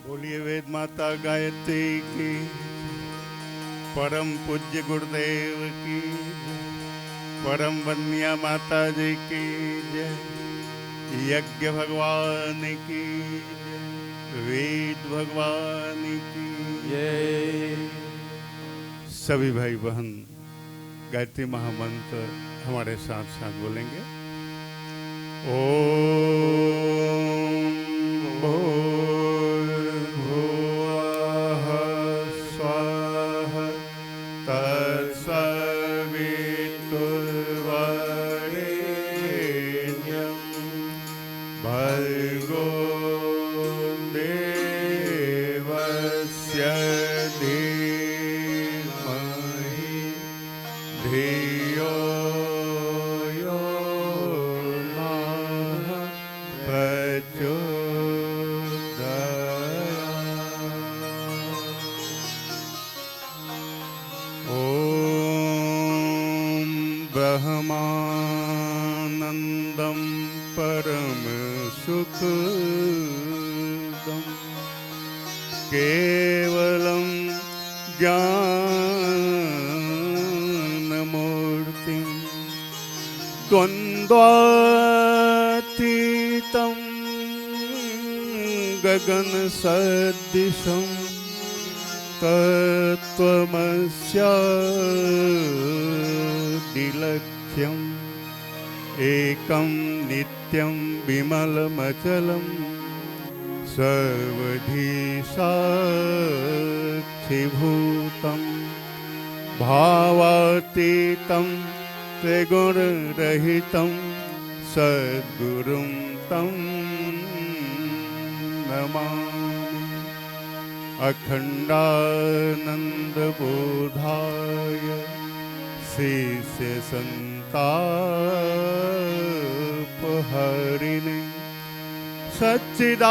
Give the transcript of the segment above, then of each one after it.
बोलिए वेद माता गायत्री की, परम पूज्य गुरुदेव की, परम वन्या माता जी की जय, यज्ञ भगवान की जय, वेद भगवान की जय। सभी भाई बहन गायत्री महामंत्र हमारे साथ साथ बोलेंगे। ओम भूर्भुवः स्वः तत्सवितुर्वरेण्यं भर्गो देवस्य धीमहि धियो यो नः प्रचोदयात्। ॐ ब्रह्मानन्दं परमसुखदं केवलं ज्ञानमूर्तिं द्वन्द्वातीतं गगनसदृशं तत्त्वमस्यादिलक्ष्यम् एकं नित्यं विमलमचलं सर्वधी साक्षिभूतं भावातीतं त्रिगुणरहितं सद्गुरुं तं नमामि। अखण्डानन्दबोधाय शिष्यसन्तापहरिणे सच्चिदानन्दरूपाय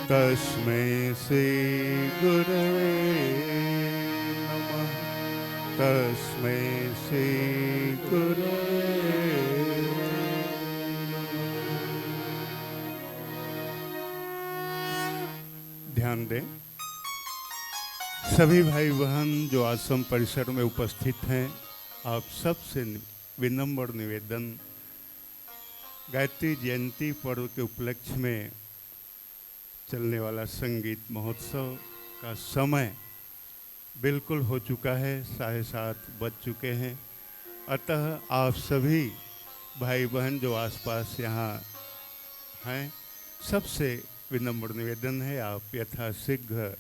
तस्मै श्रीगुरवे नमः। तस्मै श्रीगुरवे नमः। ध्यान दें, सभी भाई बहन जो आश्रम परिसर में उपस्थित हैं, आप सबसे विनम्र निवेदन, गायत्री जयंती पर्व के उपलक्ष्य में चलने वाला संगीत महोत्सव का समय बिल्कुल हो चुका है, 7:30 बज चुके हैं। अतः आप सभी भाई बहन जो आसपास यहाँ हैं, सबसे विनम्र निवेदन है, आप यथाशीघ्र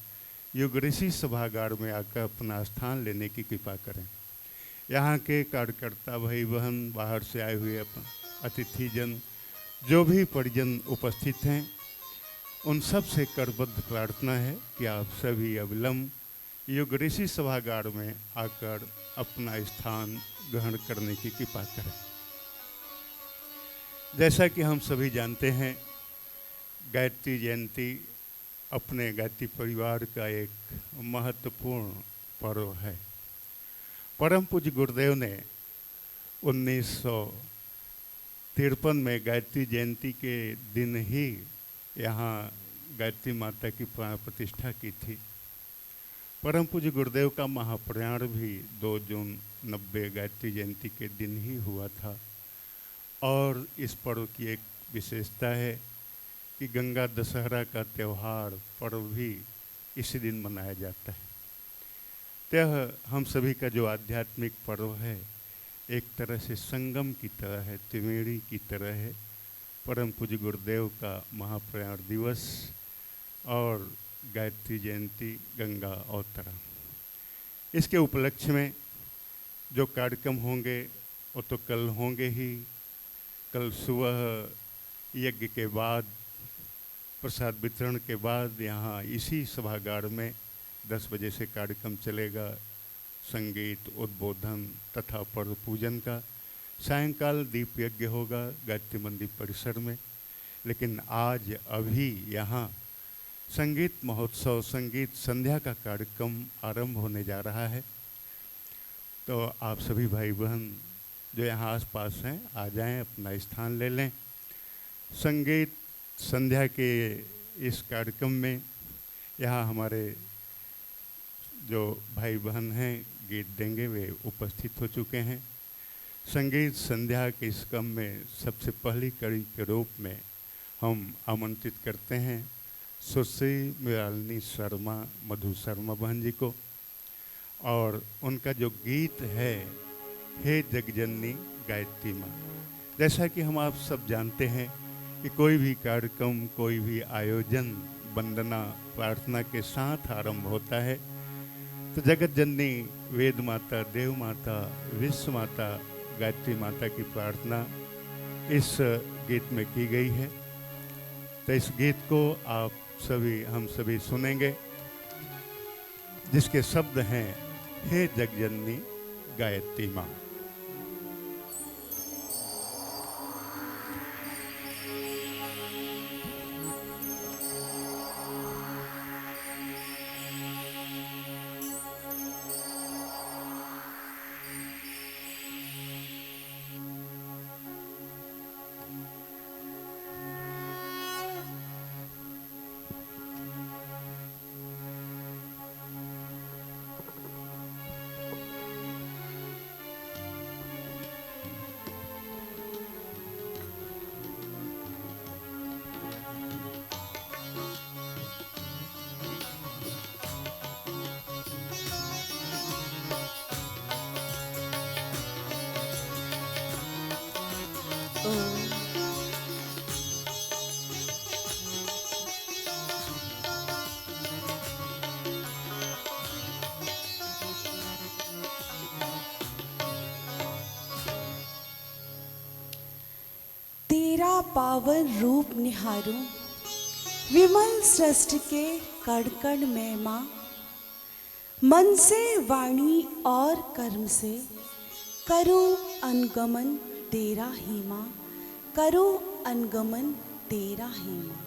युग ऋषि सभागार में आकर अपना स्थान लेने की कृपा करें। यहाँ के कार्यकर्ता भाई बहन, बाहर से आए हुए अतिथिजन, जो भी परिजन उपस्थित हैं, उन सब से करबद्ध प्रार्थना है कि आप सभी अविलंब युग ऋषि सभागार में आकर अपना स्थान ग्रहण करने की कृपा करें। जैसा कि हम सभी जानते हैं, गायत्री जयंती अपने गायत्री परिवार का एक महत्वपूर्ण पर्व है। परम पूज्य गुरुदेव ने 1953 में गायत्री जयंती के दिन ही यहाँ गायत्री माता की प्राण प्रतिष्ठा की थी। परम पूज्य गुरुदेव का महाप्रयाण भी 2 जून 90 गायत्री जयंती के दिन ही हुआ था। और इस पर्व की एक विशेषता है कि गंगा दशहरा का त्यौहार पर्व भी इसी दिन मनाया जाता है। यह हम सभी का जो आध्यात्मिक पर्व है, एक तरह से संगम की तरह है, त्रिवेणी की तरह है। परम पूज्य गुरुदेव का महाप्रयाण दिवस और गायत्री जयंती, गंगा अवतरण, इसके उपलक्ष्य में जो कार्यक्रम होंगे वो तो कल होंगे ही। कल सुबह यज्ञ के बाद, प्रसाद वितरण के बाद यहाँ इसी सभागार में 10 बजे से कार्यक्रम चलेगा, संगीत, उद्बोधन तथा पर्व पूजन का। सायंकाल दीप यज्ञ होगा गायत्री मंदिर परिसर में। लेकिन आज अभी यहाँ संगीत महोत्सव, संगीत संध्या का कार्यक्रम आरंभ होने जा रहा है। तो आप सभी भाई बहन जो यहाँ आसपास हैं आ जाएं, अपना स्थान ले लें। संगीत संध्या के इस कार्यक्रम में यहाँ हमारे जो भाई बहन हैं गीत देंगे वे उपस्थित हो चुके हैं। संगीत संध्या के इस क्रम में सबसे पहली कड़ी के रूप में हम आमंत्रित करते हैं सुश्री मृणालिनी शर्मा, मधु शर्मा बहन जी को, और उनका जो गीत है हे जगजननी गायत्री माँ। जैसा कि हम आप सब जानते हैं कि कोई भी कार्यक्रम, कोई भी आयोजन वंदना प्रार्थना के साथ आरंभ होता है। तो जगत जननी वेद माता, देव माता, विश्व माता, गायत्री माता की प्रार्थना इस गीत में की गई है। तो इस गीत को हम सभी सुनेंगे, जिसके शब्द हैं हे जगजननी गायत्री माँ। तेरा पावन रूप निहारूं, विमल सृष्टि के कण कण में माँ। मन से, वाणी और कर्म से करो अनुगमन तेरा ही माँ, करो अनुगमन तेरा ही माँ।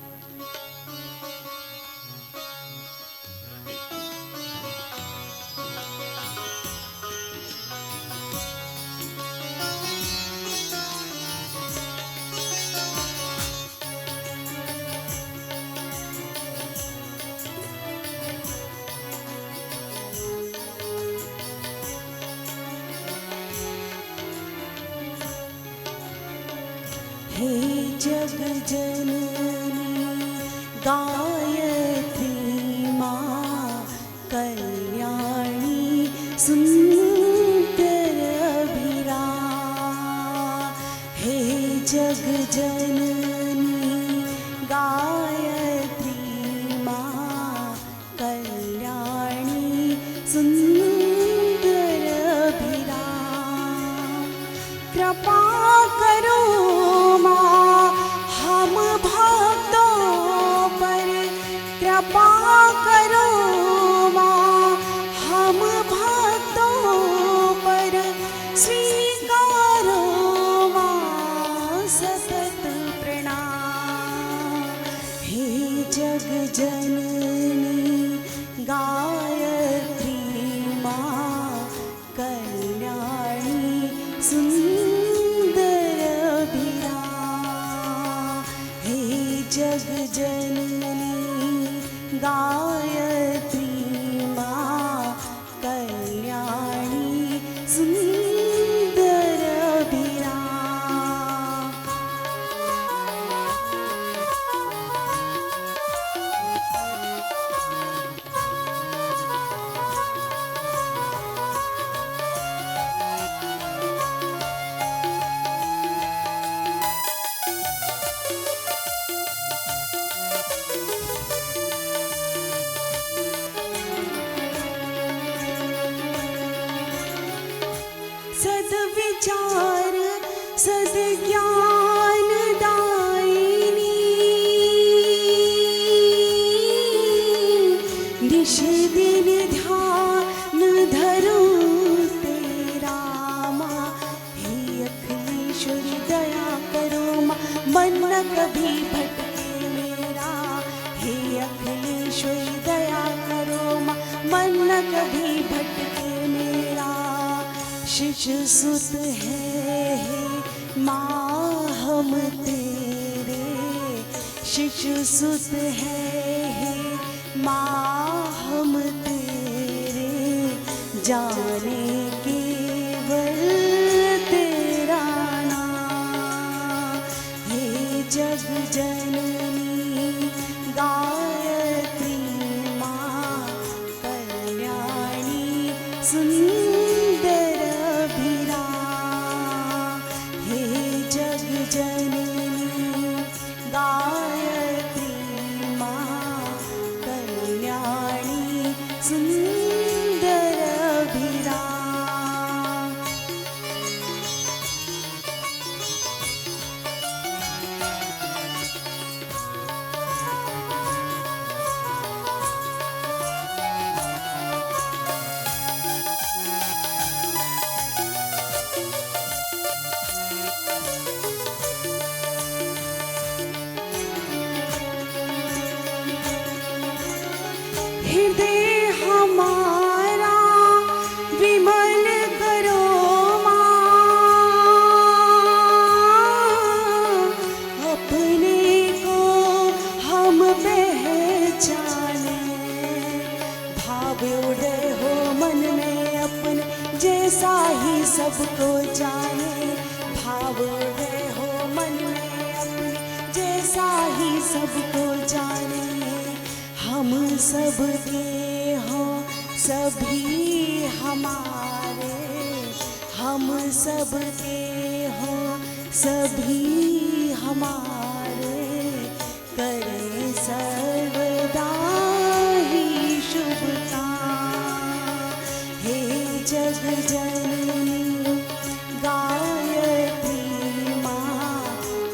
हे जग जननी गायत्री माँ, कल्याणी सुंदर अभिरा। हे जग जननी गायत्री माँ, कल्याणी सुंदर अभिरा। कृपा करो हम भक्तों पर, कृपा करो माँ हम भक्तों पर। स्वीकारो माँ सतत प्रणाम। हे जग जननी गायत्री माँ, कल्याणी सुंदर अभिरा। जग जननी गायत्री माँ, कल्याणी सुंदर अभिरा। सद्विचार सद्ज्ञान दायिनी, निश दिन ध्यान धरूं तेरा माँ। हे अखिलेश्वरी दया करो माँ, मन न कभी भटके मेरा। हे अखिलेश्वरी दया करो माँ, मन न कभी भटके मेरा। शिशु सुत है माँ हम तेरे शिशु सुत हैं हे माँ हम तेरे जाने केवल तेरा नाम हे जग जननी गायत्री माँ कल्याणी सुंदर अभिराम हे जग जननी गायत्री माँ कल्याणी सुंदर अभिराम। हृदय हमारा विमल करो माँ, अपने को हम पहचाने भाव उदय हो मन में अपन जैसा ही सबको जाने भाव उदय हो मन में अपन जैसा ही सबको जाने हम सबके हो सभी हमारे हम सबके हो सभी हमारे करें सर्वदा ही शुभ काम हे जग जननी गायत्री माँ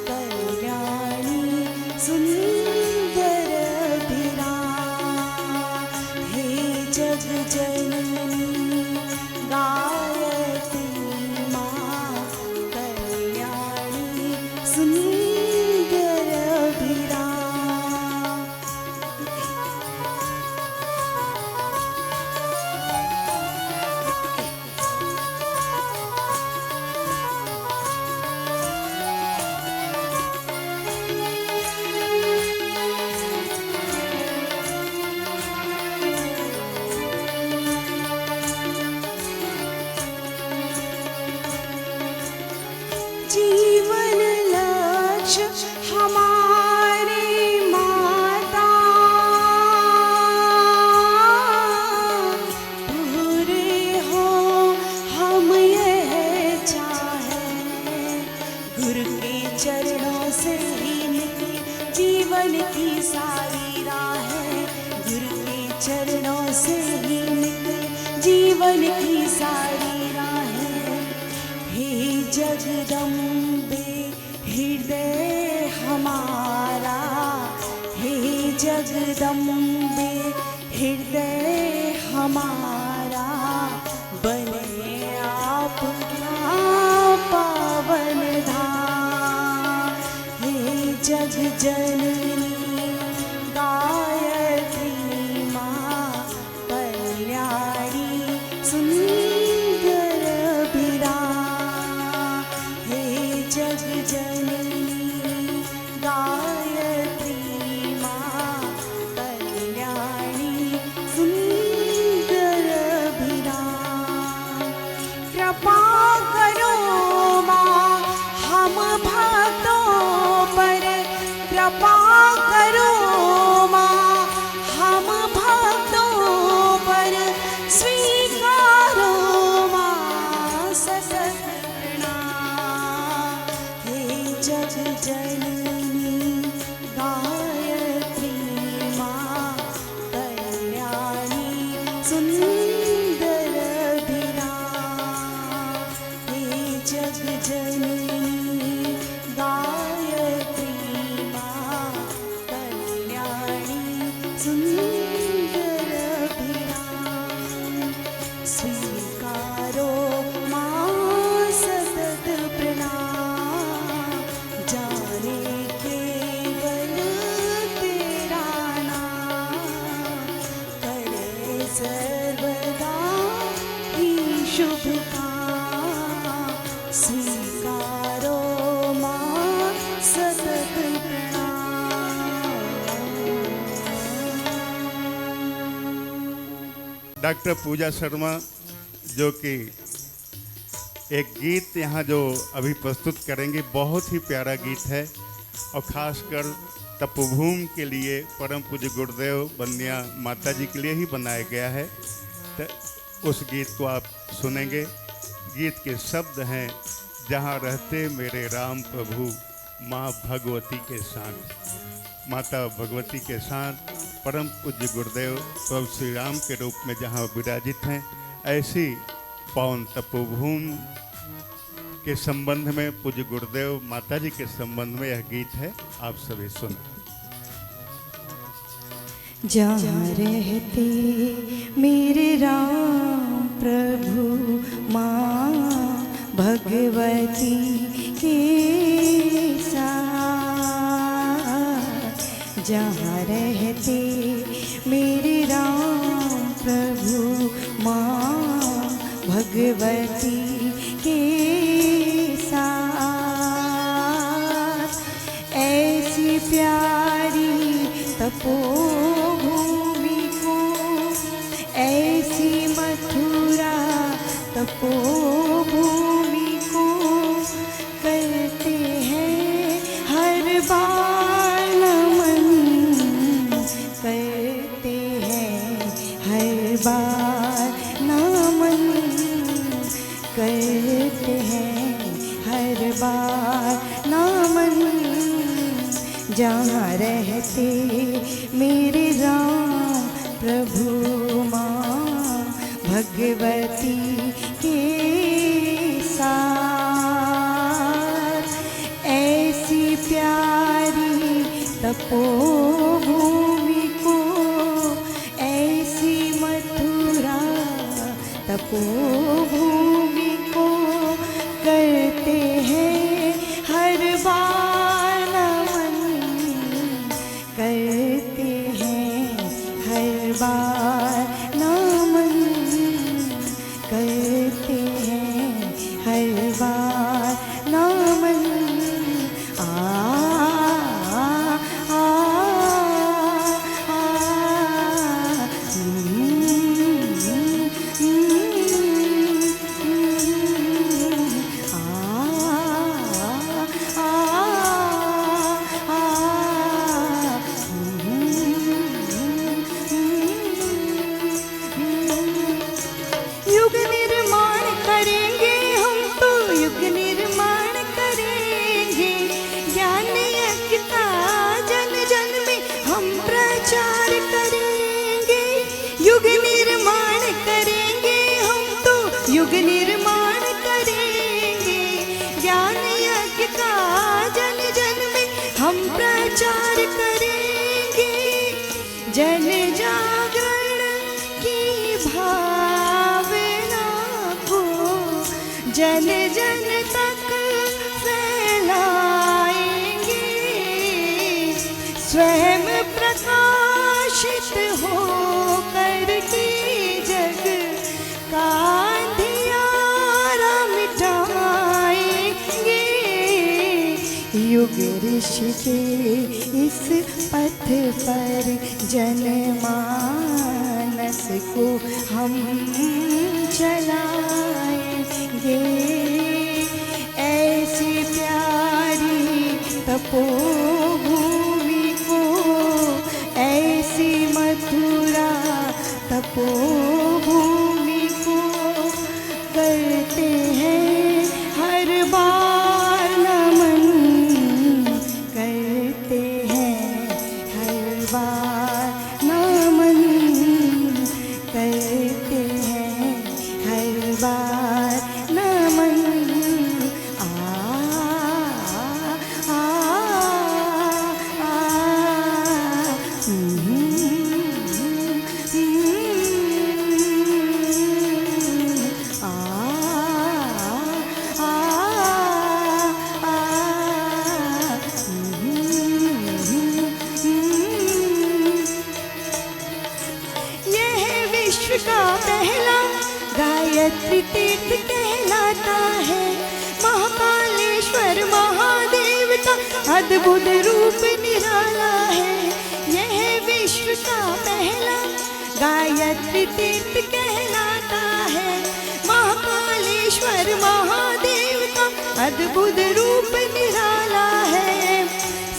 कल्याणी सुंदर अभिराम हे जग जननी गायत्री माँ कल्याणी सुंदर अभिराम। जीवन लक्ष्य हमारी माता पूरे हो हम यह चाहें गुरु के चरणों से ही निकली जीवन की सारी राहें गुरु के चरणों से ही निकली जीवन की सारी राहें हे जगदम्बे हृदय हमारा हे जगदम्बे हृदय हमारा बने आपका पावन धाम हे जग जननी गायत्री माँ कल्याणी सुंदर अभिराम हे जग जननी गायत्री माँ कल्याणी सुंदर अभिराम। कृपा करो माँ हम भक्तों पर कृपा करो माँ हम भक्तों पर स्वीकारो माँ सतत प्रणाम हे जग जननी गायत्री माँ कल्याणी सुंदर अभिराम हे जग जननी गायत्री माँ कल्याणी सुंदर अभिराम। स्वीकारो माँ सतत प्रणाम जाने केवल तेरा नाम करे सर्वदा ही शुभ काम स्वीकारो डॉक्टर पूजा शर्मा जो कि एक गीत यहाँ जो अभी प्रस्तुत करेंगे, बहुत ही प्यारा गीत है और ख़ासकर तपोभूमि के लिए परम पूज्य गुरुदेव बंदिया माता जी के लिए ही बनाया गया है। तो उस गीत को आप सुनेंगे। गीत के शब्द हैं, जहाँ रहते मेरे राम प्रभु माँ भगवती के साथ। माता भगवती के साथ परम पूज्य गुरुदेव प्रभु श्री राम के रूप में जहाँ विराजित हैं, ऐसी पावन तपोभूमि के संबंध में, पूज्य गुरुदेव माता जी के संबंध में यह गीत है। आप सभी सुन। जहाँ रहते मेरे राम प्रभु माँ भगवती के साथ, जहाँ रहते मेरे राम प्रभु माँ भगवती के साथ, ऐसी प्यारी तपोभूमि को, ऐसी मथुरा तपोभूमि को करते हैं हर बार नमन, करते हैं हर बार नमन, करते हैं हर बार नमन, जहाँ रहते मेरे राम प्रभु माँ भगवती के साथ, ऐसी प्यारी तपोभूमि को, ऐसी मथुरा तपोभूमि को करते हैं हर बार नमन, करते हैं हर बार नमन, करते हैं हर बार नमन। युग निर्माण करेंगे हम तो, युग निर्माण करेंगे, ज्ञान यज्ञ का जन जन में हम प्रचार करेंगे। युग निर्माण करेंगे हम तो, युग निर्माण करेंगे, ज्ञान यज्ञ का जन जन में हम प्रचार करेंगे। जन जागरण की भावना को जन जन तक फैलाएंगे, स्वयं प्रकाशित हो करके जग का अंधियारा मिटाएंगे। युग ऋषि के इस पथ पर जनमानस को हम चलाएंगे, ऐसी प्यारी तपोभूमि को, ऐसी मथुरा तपोभूमि को करते हैं हर बार नमन, करते हैं हर बार नमन, करते हैं हर बार नमन। विश्व का पहला गायत्री तीर्थ कहलाता है। महाकालेश्वर महादेव का अद्भुत रूप निराला है। यह विश्व का पहला गायत्री तीर्थ अद्भुत रूप निराला है।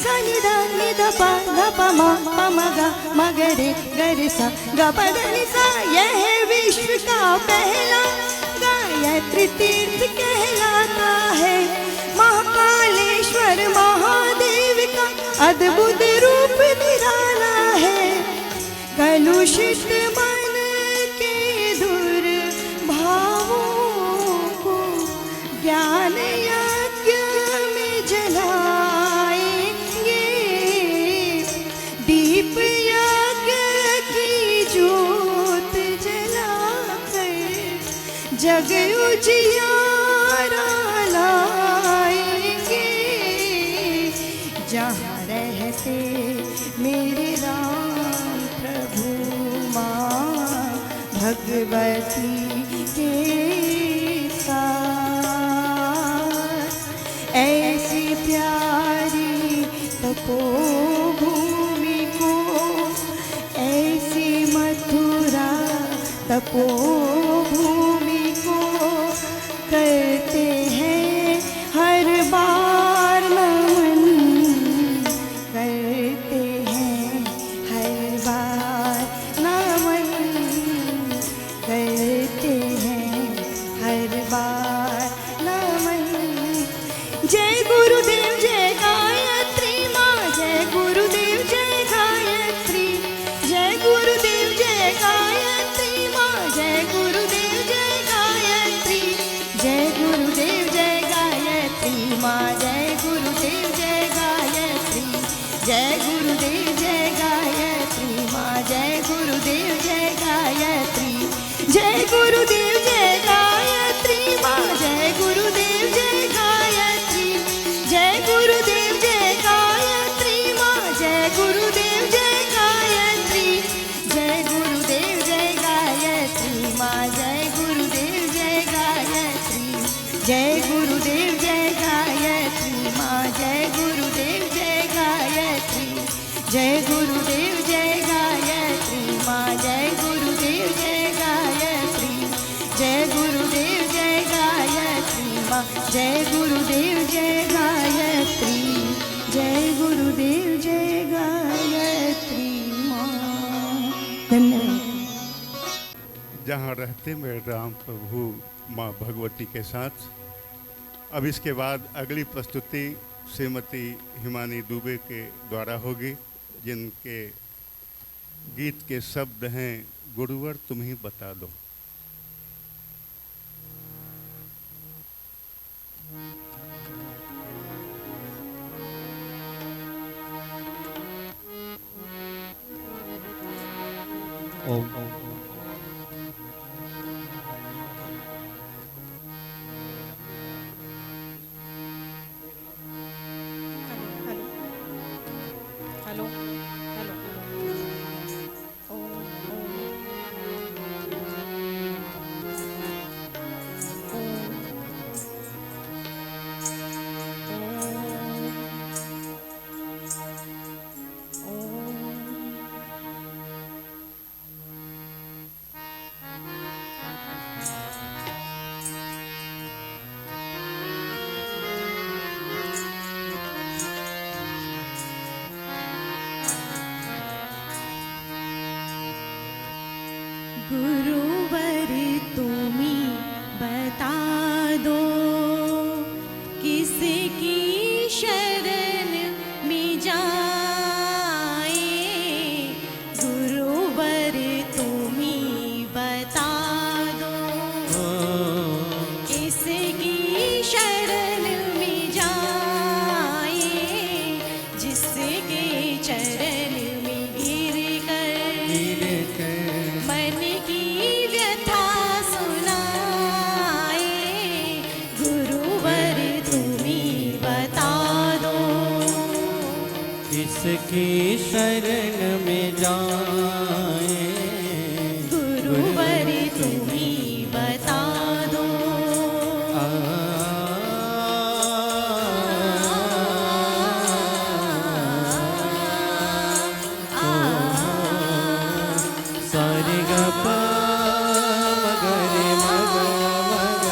सनि ध नि ध प म प म ग म ग रे ग रे सा ग प ध नि सा। यह विश्व का पहला गायत्री तीर्थ कहलाता है। महाकालेश्वर महादेव का अद्भुत रूप निराला है। कलुषित मन के दुर्भावों को ज्ञान यज्ञ में जलाएंगे। दीप यज्ञ की ज्योत जलाकर जग उजियारा लाएंगे। जहाँ रहते मेरे राम प्रभु माँ भगवती के साथ, ऐसी प्यारी तपोभूमि को, ऐसी मथुरा तपोभूमि को करते हैं हर बार नमन। करते हैं हर बार नमन। करते हैं हर बार नमन। जय गुरुदेव जय गायत्री माँ। जय गुरुदेव जय गायत्री। जय गुरुदेव जय गायत्री माँ। जय गुरुदेव जय गायत्री। जय गुरुदेव जय गायत्री माँ। जय गुरुदेव जय गायत्री। जय गुरुदेव जय गायत्री माँ। जय गुरुदेव जय गायत्री। जय गुरुदेव जय गायत्री माँ। जय गुरुदेव जय गायत्री। जय गुरुदेव जय गायत्री माँ। जय गुरुदेव जय गायत्री। जय गुरुदेव जय गायत्री माँ। जय गुरुदेव जय गायत्री। जय गुरुदेव जय गायत्री माँ। जय गुरुदेव जय गायत्री। जय गुरुदेव जय गायत्री माँ। जय गुरुदेव जय गायत्री। जय गुरुदेव जय गायत्री माँ। जय गुरुदेव जय गायत्री। जय गुरुदेव जय गायत्री माँ। धन्यवाद। जहाँ रहते मेरे राम प्रभु माँ भगवती के साथ। अब इसके बाद अगली प्रस्तुति श्रीमती हिमानी दुबे के द्वारा होगी, जिनके गीत के शब्द हैं गुरुवर तुम ही बता दो। ओम हेलो हेलो ओम गुरुवर तुम्ही बता दो किसकी शरण में जाए। गुरुवर तुम्ही बता दो किसकी शरण में जाए। जिसके चरण में गिर कर मन की व्यथा सुनाए। गुरुवर तुम्ही बता दो किसकी शरण में जाए। गुरुवर तुम्ही बता दो। सारे ग प म ग रे म ग म ग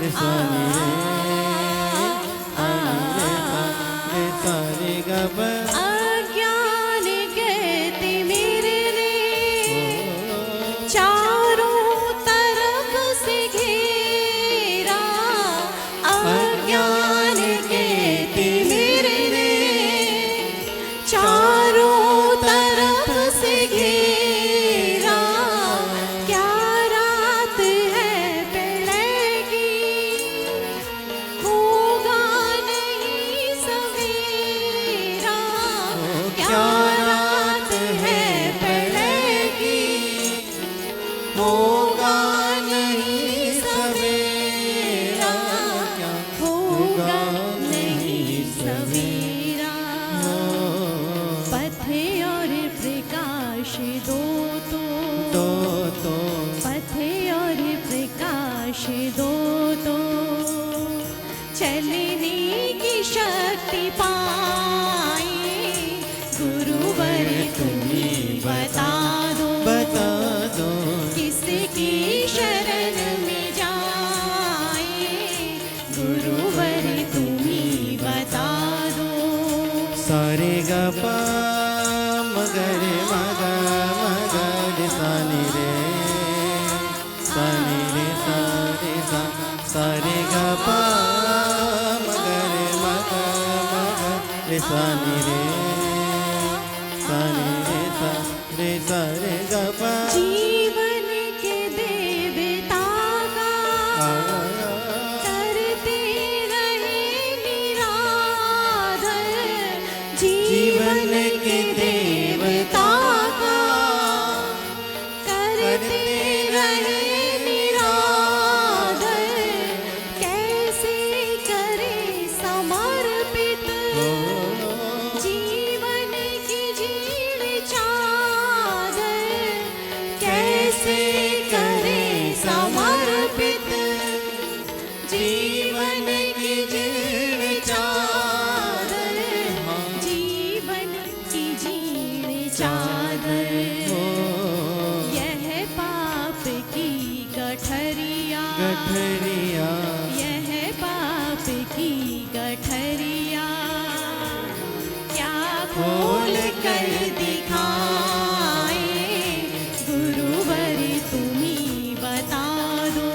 रे सा नि रे दो तो चलने की शक्ति पाए। गुरुवर तुम्हें बता दो किसकी शरण में जाए। गुरुवर तुम्हें बता दो। सारे ग प मगरे मगा मगरे सानी रे सारे सा सारे ग प मगरे मगा मगरे सानी रे सा रे सारे ग प। जीवन के देवता का करते रहे निरादर। जीवन के देवता का करते रहे निरादर। कैसे करे समर्पित जीवन की जीर्ण चादर। कैसे करे समर्पित जीवन की जीर्ण चादर। जीवन की जीर्ण चादर। यह पाप की गठरिया यह पाप की गठरिया क्या खोल कर दिखाए। गुरुवर तुम्हीं बता दो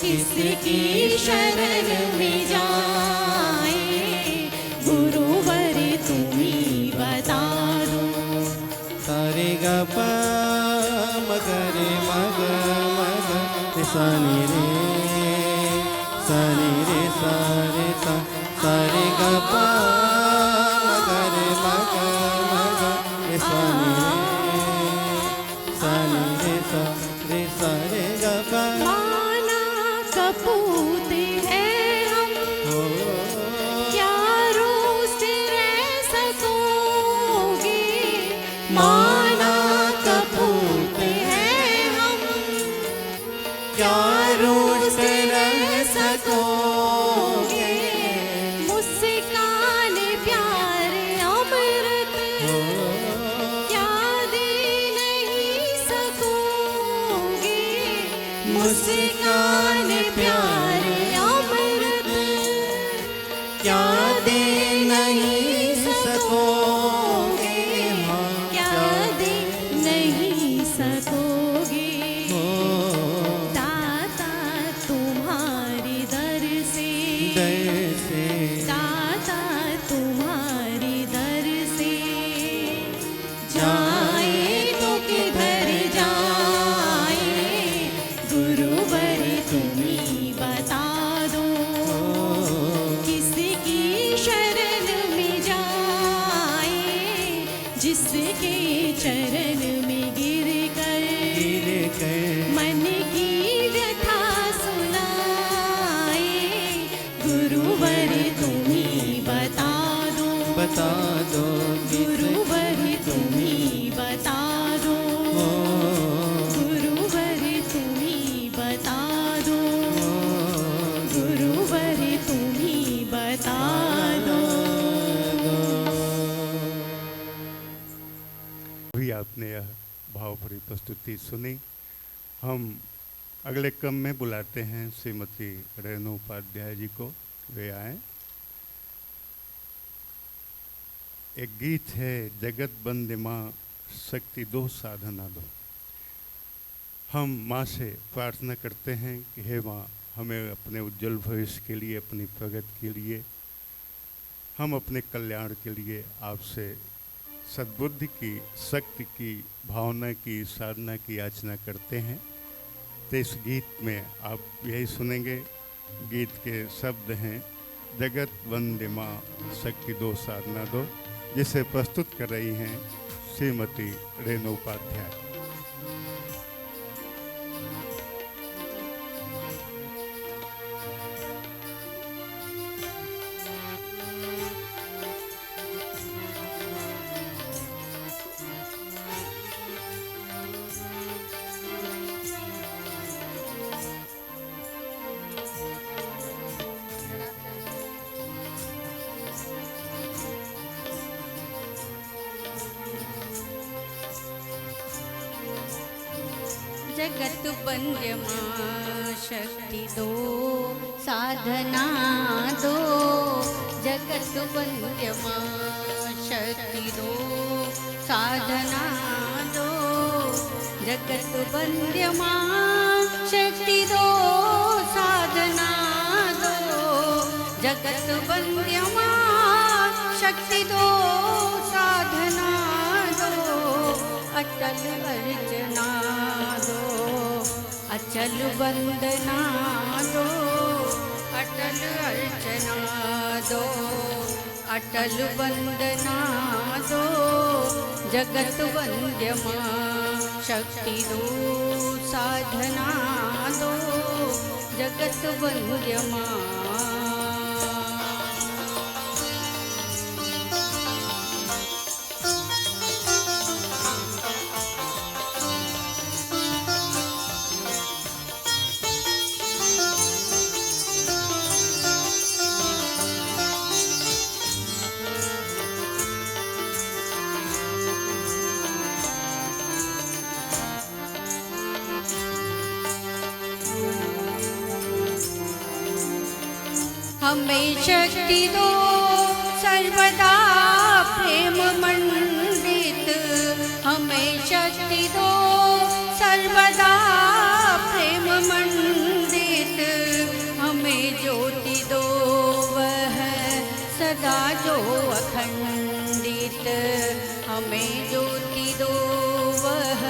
किसकी शरण में जाए। गुरुवर तुम्हीं बता दो। सारे ग प मगरे मग मग सानी रे सारे सा सारे ग प मगरे मग मग सानी रे सा रे सारे ग प। माना कपूत है हम क्या रोस्ट रह सकोगे। माना कपूत है हम क्या रोस्ट रह सकोगे। मुस्कान प्यार अमृत क्या दे नहीं सकोगे। मुस्कान प्यार अमृत क्या दे नहीं सकोगे। क्या दे नहीं सकोगे। दाता तुम्हारे दर से दाता तुम्हारे दर से जाए तो किधर जाए। गुरुवर तुम्हीं बता दो किसकी शरण में जाए। जिसके चरण में गिर कर मन की व्यथा सुनाए। गुरुवर तुम्हीं बता दो गुरुवर तुम्हीं बता दो। गुरुवर तुम्हीं बता दो। गुरुवर तुम्हीं बता दो। अभी आपने यह भावभरी प्रस्तुति सुनी। हम अगले क्रम में बुलाते हैं श्रीमती रेणु उपाध्याय जी को, वे आए। एक गीत है, जगत बंदे माँ शक्ति दो साधना दो। हम माँ से प्रार्थना करते हैं कि हे माँ, हमें अपने उज्जवल भविष्य के लिए, अपनी प्रगति के लिए, हम अपने कल्याण के लिए आपसे सद्बुद्धि की, शक्ति की, भावना की, साधना की याचना करते हैं। तो इस गीत में आप यही सुनेंगे। गीत के शब्द हैं, जगत वंदे माँ शक्ति दो साधना दो, जिसे प्रस्तुत कर रही हैं श्रीमती रेणु उपाध्याय। जगत बंद्य माँ शक्ति दो साधना दो, जगत बंद्य माँ शक्ति दो साधना दो, जगत बंद्य माँ शक्ति दो साधना दो, जगत बंद्य माँ शक्ति दो साधना दो, अटल अर्चना दो, अचल वंदना दो, अटल अर्चना दो, अटल वंदना दो, जगत वंद्य माँ शक्ति दो साधना दो, जगत वंद्य माँ। हमें शक्ति दो सर्वदा प्रेम मंडित, हमें शक्ति दो सर्वदा प्रेम मंडित, हमें ज्योति दो वह सदा जो अखंडित, हमें ज्योति दो वह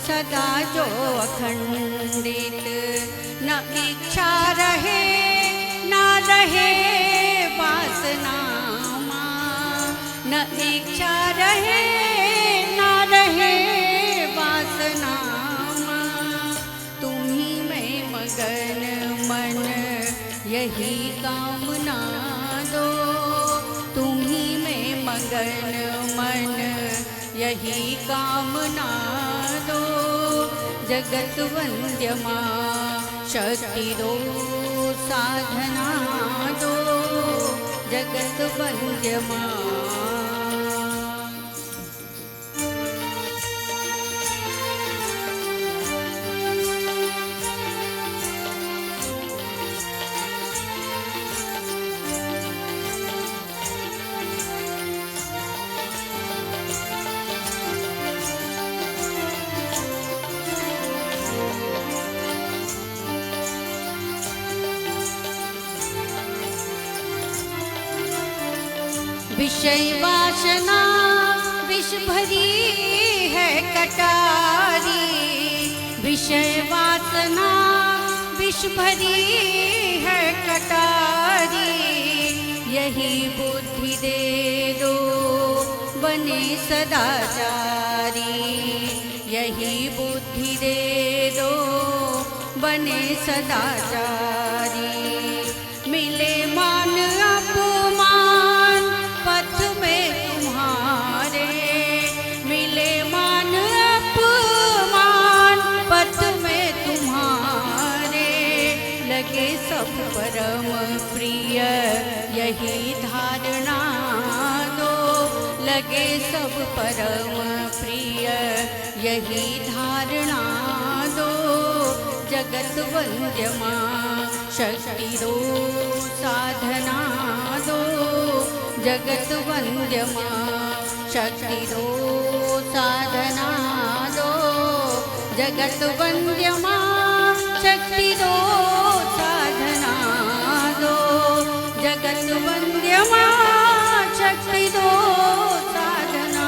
सदा जो अखंडित, न इच्छा रहे ना रहे वासना माँ, न इच्छा रहे ना रहे वासना माँ, तुम्ही में मगन मन यही कामना दो, तुम्ही में मगन मन यही कामना दो, जगत वंद्य माँ शक्ति दो साधना दो, जगत वंद्य माँ। विषय वासना विष भरी है कटारी, विषय वासना विष भरी है कटारी, यही बुद्धि दे दो बने सदाचारी, यही बुद्धि दे दो बने सदाचारी, मिले मान अपमान पथ में तुम्हारे, मिले मान अपमान पथ में तुम्हारे, लगे सब परम प्रिय यही धारणा दो, लगे सब परम प्रिय यही धारणा दो, जगत वंद्य माँ शक्ति दो साधना दो, जगत वंद्य माँ शक्ति दो साधना दो, जगत वंद्य माँ शक्ति दो साधना दो, जगत वंद्य माँ शक्ति दो साधना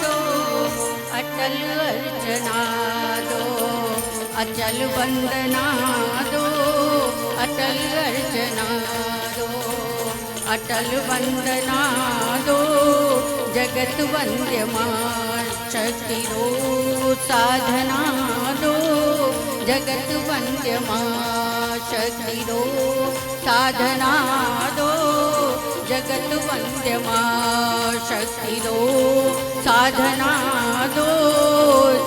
दो, अटल अर्चना दो, अचल वंदना दो, अटल अर्चना दो, अटल वंदना दो, जगत वंद्य माँ शक्ति दो साधना दो, जगत वंद्य माँ शक्ति दो साधना दो, जगत वंद्य माँ शक्ति दो साधना दो,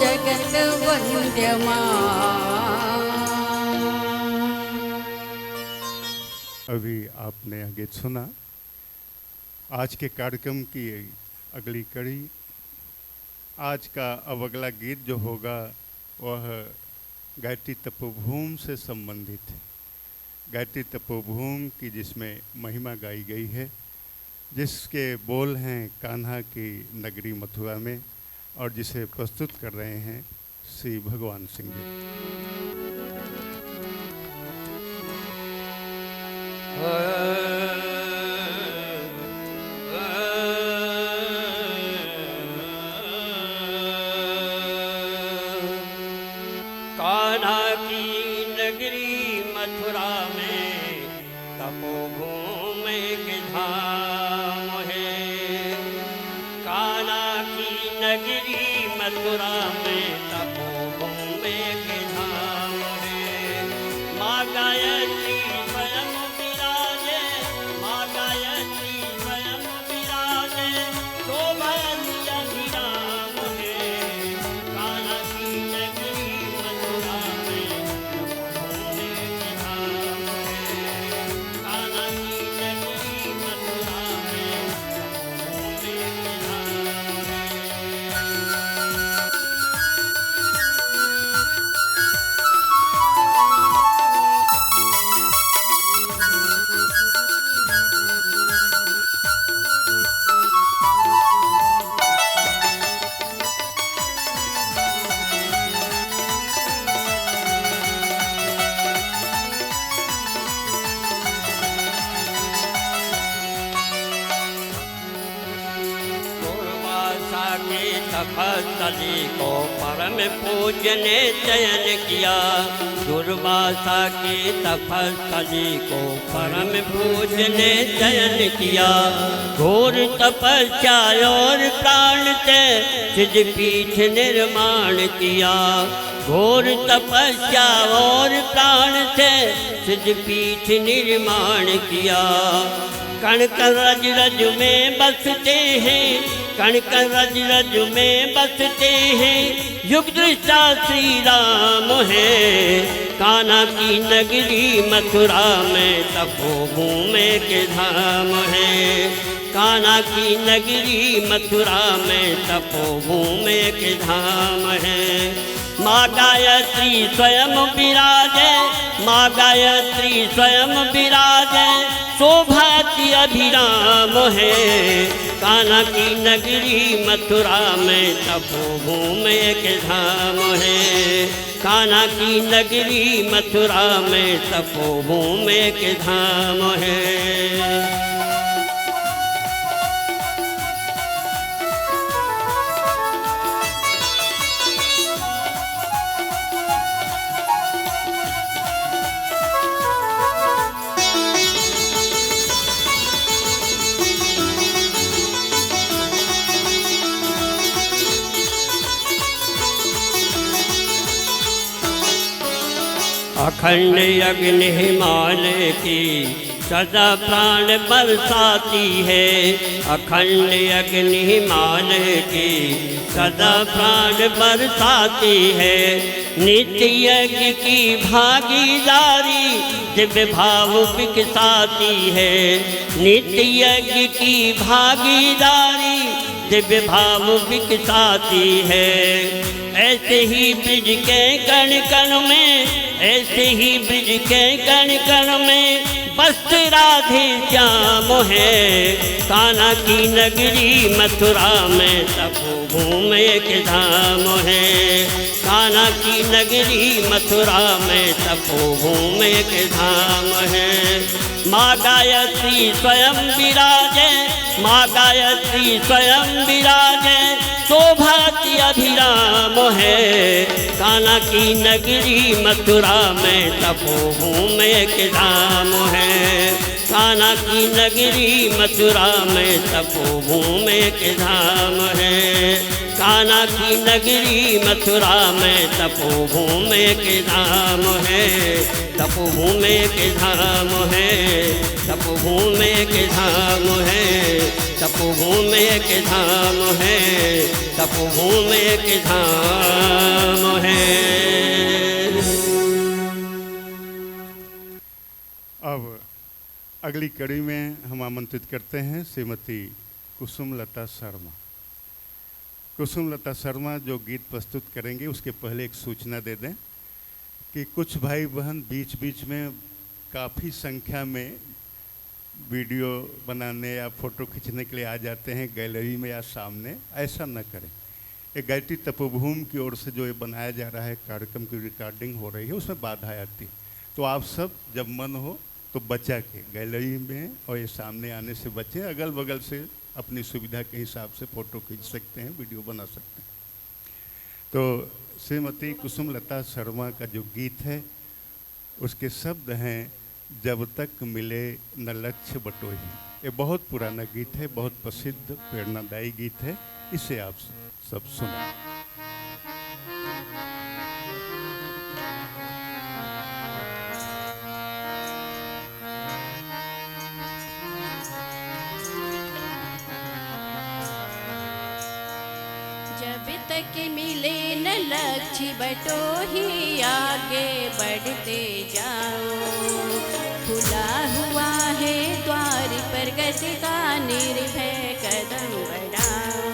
जगत वंद्य माँ। अभी आपने आगे सुना आज के कार्यक्रम की अगली कड़ी। आज का अब अगला गीत जो होगा वह गायत्री तपोभूमि से संबंधित है। गायत्री तपोभूमि की जिसमें महिमा गाई गई है, जिसके बोल हैं कान्हा की नगरी मथुरा में, और जिसे प्रस्तुत कर रहे हैं श्री भगवान सिंह जी। कान्हा की नगरी मथुरा में तपोभूमि के धाम है। कान्हा की नगरी मथुरा में तपोभूमि के धाम है। माँ गायत्री स्वयं विराजे, माँ गायत्री स्वयं विराजे, शोभा अभिराम है। कान्हा की नगरी मथुरा में तपोभूमि के धाम है। कान्हा की नगरी मथुरा में तपोभूमि के धाम है। दुर्वासा के तपस्थली को परम पूज्य ने चयन किया। दुर्वासा के तपस्थली को परम पूज्य ने चयन किया। घोर तपस्या और प्राण से सिद्धपीठ निर्माण किया। घोर तपस्या और प्राण से सिद्धपीठ निर्माण किया। कण कण रज रज में बसते हैं, कण कण रज रज में बसते हैं, युग दृष्टा श्री राम है। कान्हा की नगरी मथुरा में तपोभूमि के धाम है। कान्हा की नगरी मथुरा में तपोभूमि के धाम है। माँ गायत्री स्वयं विराजे, माँ गायत्री स्वयं विराजे, शोभाति अभिराम है। कान्हा की नगरी मथुरा में तपोभूमि के धाम है। कान्हा की नगरी मथुरा में तपोभूमि के धाम है। अखंड अग्नि हिमालय की सदा प्राण बरसाती है। अखंड अग्नि हिमालय की सदा प्राण बरसाती है। नित्य यज्ञ की भागीदारी दिव्य भाव विकसाती है। नित्य यज्ञ की भागीदारी दिव्य भाव विकसाती है। ऐसे ही ब्रिज के कण कण में, ऐसे ही ब्रिज के कण कण में बस्त राधे श्याम है। कान्हा की नगरी मथुरा में तपोभूमि के धाम है। कान्हा की नगरी मथुरा में तपोभूमि के धाम है। माँ गायत्री स्वयं विराजे, माँ गायत्री स्वयं विराजे, शोभाति अभिराम है। कान्हा की नगरी मथुरा में तपोभूमि के धाम है। कान्हा की नगरी मथुरा में तपोभूमि के धाम है। कान्हा की नगरी मथुरा में तपोभूमि के धाम है। तपोभूमि के धाम है। तपोभूमि के धाम है। तपोभूमि के धाम है। तपोभूमि के धाम है। अब अगली कड़ी में हम आमंत्रित करते हैं श्रीमती कुसुमलता शर्मा। कुसुमलता शर्मा जो गीत प्रस्तुत करेंगे उसके पहले एक सूचना दे दें कि कुछ भाई बहन बीच बीच में काफ़ी संख्या में वीडियो बनाने या फ़ोटो खींचने के लिए आ जाते हैं गैलरी में या सामने। ऐसा न करें। ये गायत्री तपोभूमि की ओर से जो ये बनाया जा रहा है, कार्यक्रम की रिकॉर्डिंग हो रही है, उसमें बाधा आती है। तो आप सब जब मन हो तो बचा के गैलरी में और ये सामने आने से बचें। अगल बगल से अपनी सुविधा के हिसाब से फ़ोटो खींच सकते हैं, वीडियो बना सकते हैं। तो श्रीमती कुसुमलता शर्मा का जो गीत है उसके शब्द हैं, जब तक मिले न लक्ष्य बटोही। ये बहुत पुराना गीत है, बहुत प्रसिद्ध प्रेरणादायी गीत है। इसे आप सब सुनें। जब तक मिले न लक्ष्य बटोही, आगे बढ़ते जाओ। खुला हुआ है द्वार पर गति का, निर्भय कदम बढ़ाओ।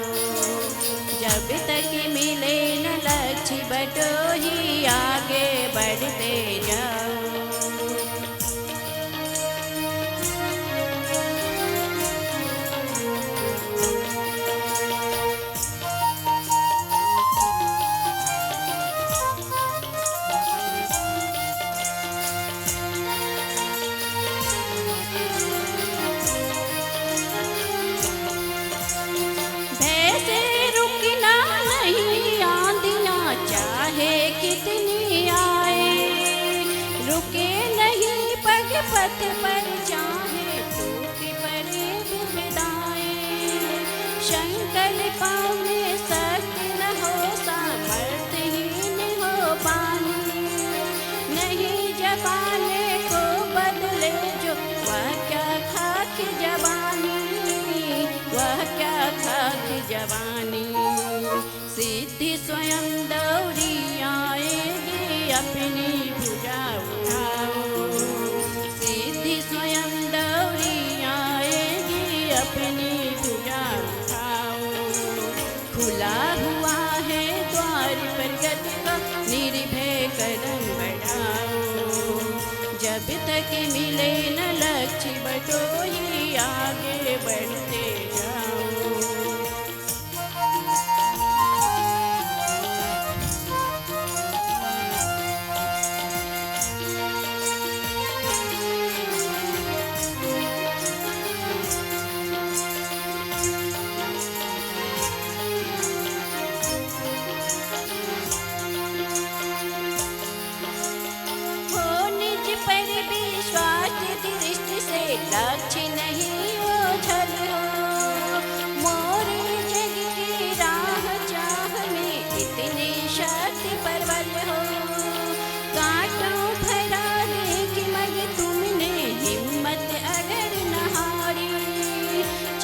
जब तक मिले न लक्ष्य बटोही, आगे बढ़ते जाओ। पथ पर चाहे टूटी पड़े विदाएं, शंकर पाँव में शक्ति न हो, सामर्थ्यहीन हो पानी। नहीं जबाने को बदले जो, वह क्या खाक जवानी, वह क्या खाक जवानी। सिद्धि स्वयं दौड़ी आएगी, अपनी भुजा उठाओ। स्वयं दौड़ी आएगी, अपनी भुजा उठाओ। खुला हुआ है द्वार पर गति का, निर्भय कदम बढ़ाओ। जब तक मिले न लक्ष्य बटोही, आगे बढ़ते जाओ। लक्ष्य नहीं ओझल हो, मोरे जग की राह चाह में इतनी शक्ति परवल हो। कांटों भरा देख मग तुमने, हिम्मत अगर नहारी।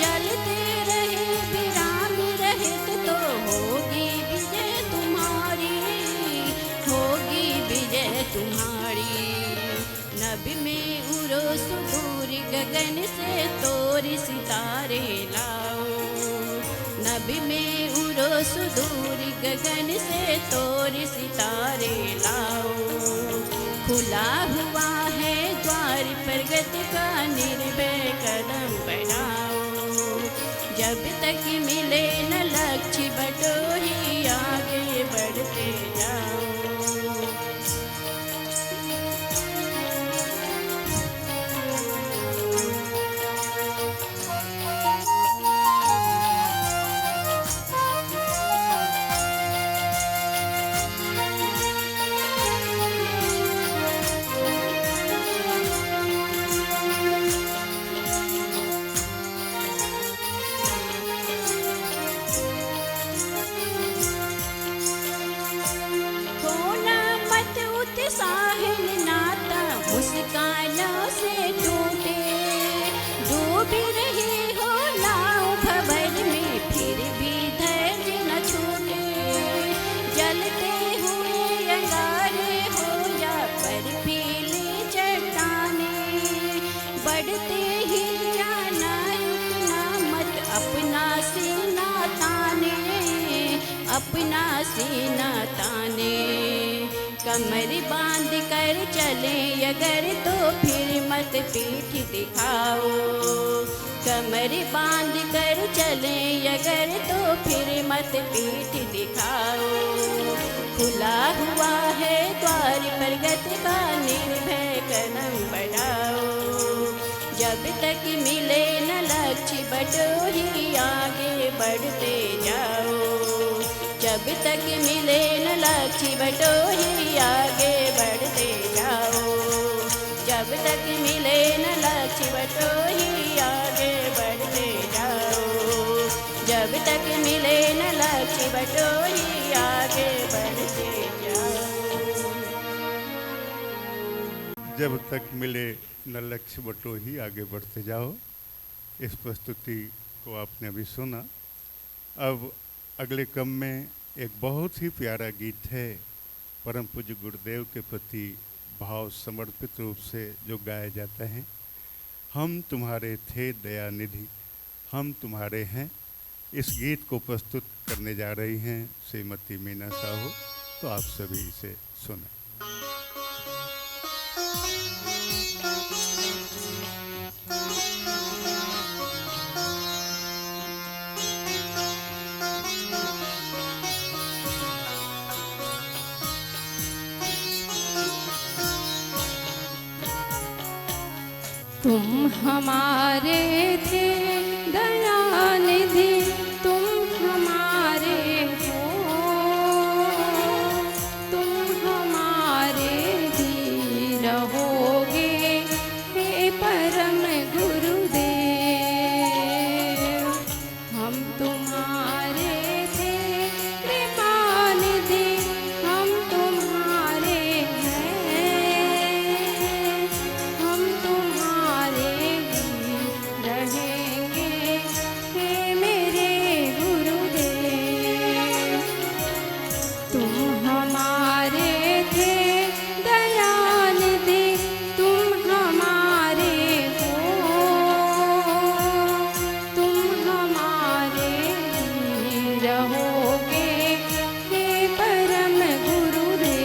चलते रहे विराम रहित, तो होगी विजय तुम्हारी, होगी विजय तुम्हारी। नभ में उड़ो सुदूर गगन से, तोरी सितारे लाओ। नभ में उड़ो सुदूर गगन से, तोरी सितारे लाओ। खुला हुआ है द्वार पर गति का, निर्भय कदम बढ़ाओ। जब तक मिले न लक्ष्य बटोही, आगे बढ़ते जाओ। साहिल नाता मुस्कानों से टूटे, डूब रही हो नाव भंवर में, फिर भी धैर्य न छूटे। जलते हुए अंगारे हो या बर्फीली चट्टाने, बढ़ते ही जाना रुकना मत, अपना सीना ताने, अपना सीना ताने। कमर बांध कर चले अगर तो फिर मत पीठ दिखाओ। कमर बांध कर चले अगर तो फिर मत पीठ दिखाओ। खुला हुआ है द्वार प्रगति का निर्भय कदम बढ़ाओ। जब तक मिले न लक्ष्य बटोही आगे बढ़ते जाओ। जब तक मिले न लक्ष्य बटोही आगे बढ़ते जाओ। जब तक मिले न लक्ष्य बटोही आगे बढ़ते जाओ। जब तक मिले न लक्ष्य बटोही आगे बढ़ते जाओ। जब तक मिले न लक्ष्य बटोही आगे बढ़ते जाओ। इस प्रस्तुति को आपने अभी सुना। अब अगले क्रम में एक बहुत ही प्यारा गीत है, परम पूज्य गुरुदेव के प्रति भाव समर्पित रूप से जो गाया जाता है। हम तुम्हारे थे दयानिधि, हम तुम्हारे हैं। इस गीत को प्रस्तुत करने जा रही हैं श्रीमती मीना साहू, तो आप सभी इसे सुनें। तुम हमारे थे दयानिधि, तुम हमारे हो, तुम हमारे ही रहोगे हे परम गुरुदेव। हम तुम्हारे थे कृपानिधि, हम तुम्हारे हैं, हम तुम्हारे ही रहेंगे हे मेरे गुरुदेव। तुम हमारे थे दयानिधि, तुम हमारे हो, तुम हमारे ही रहोगे हे परम गुरुदेव।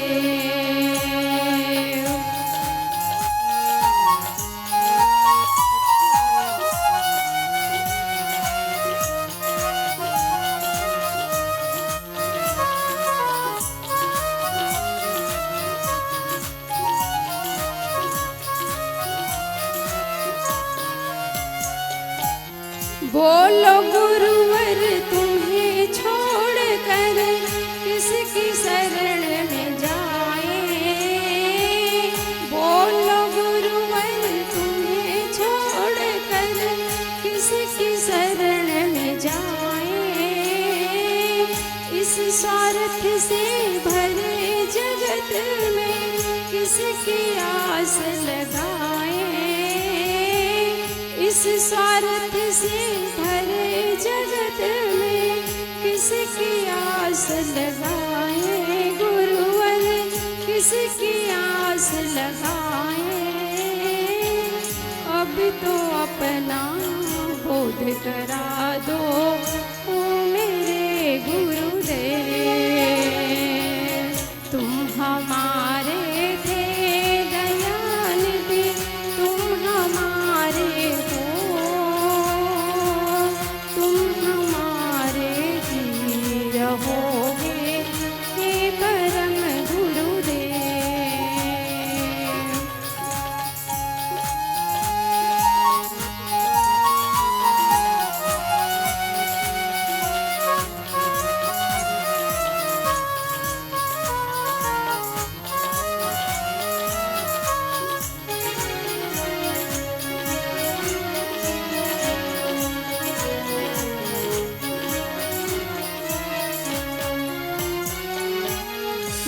बोलो गुरुवर तुम्हें छोड़ कर किसकी शरण में जाए। बोलो गुरुवर तुम्हें छोड़ कर किसकी शरण में जाए। इस स्वार्थ से भरे जगत में किसकी आस लगाए। इस स्वार्थ से भरे जगत में किसकी आस लगाए। गुरुवर किसकी आस लगाए। अब तो अपना बोध करा दो ओ मेरे गुरुदेव। तुम हमारे थे दयानिधि, तुम हमारे हो, तुम हमारे ही रहोगे हे परम गुरुदेव।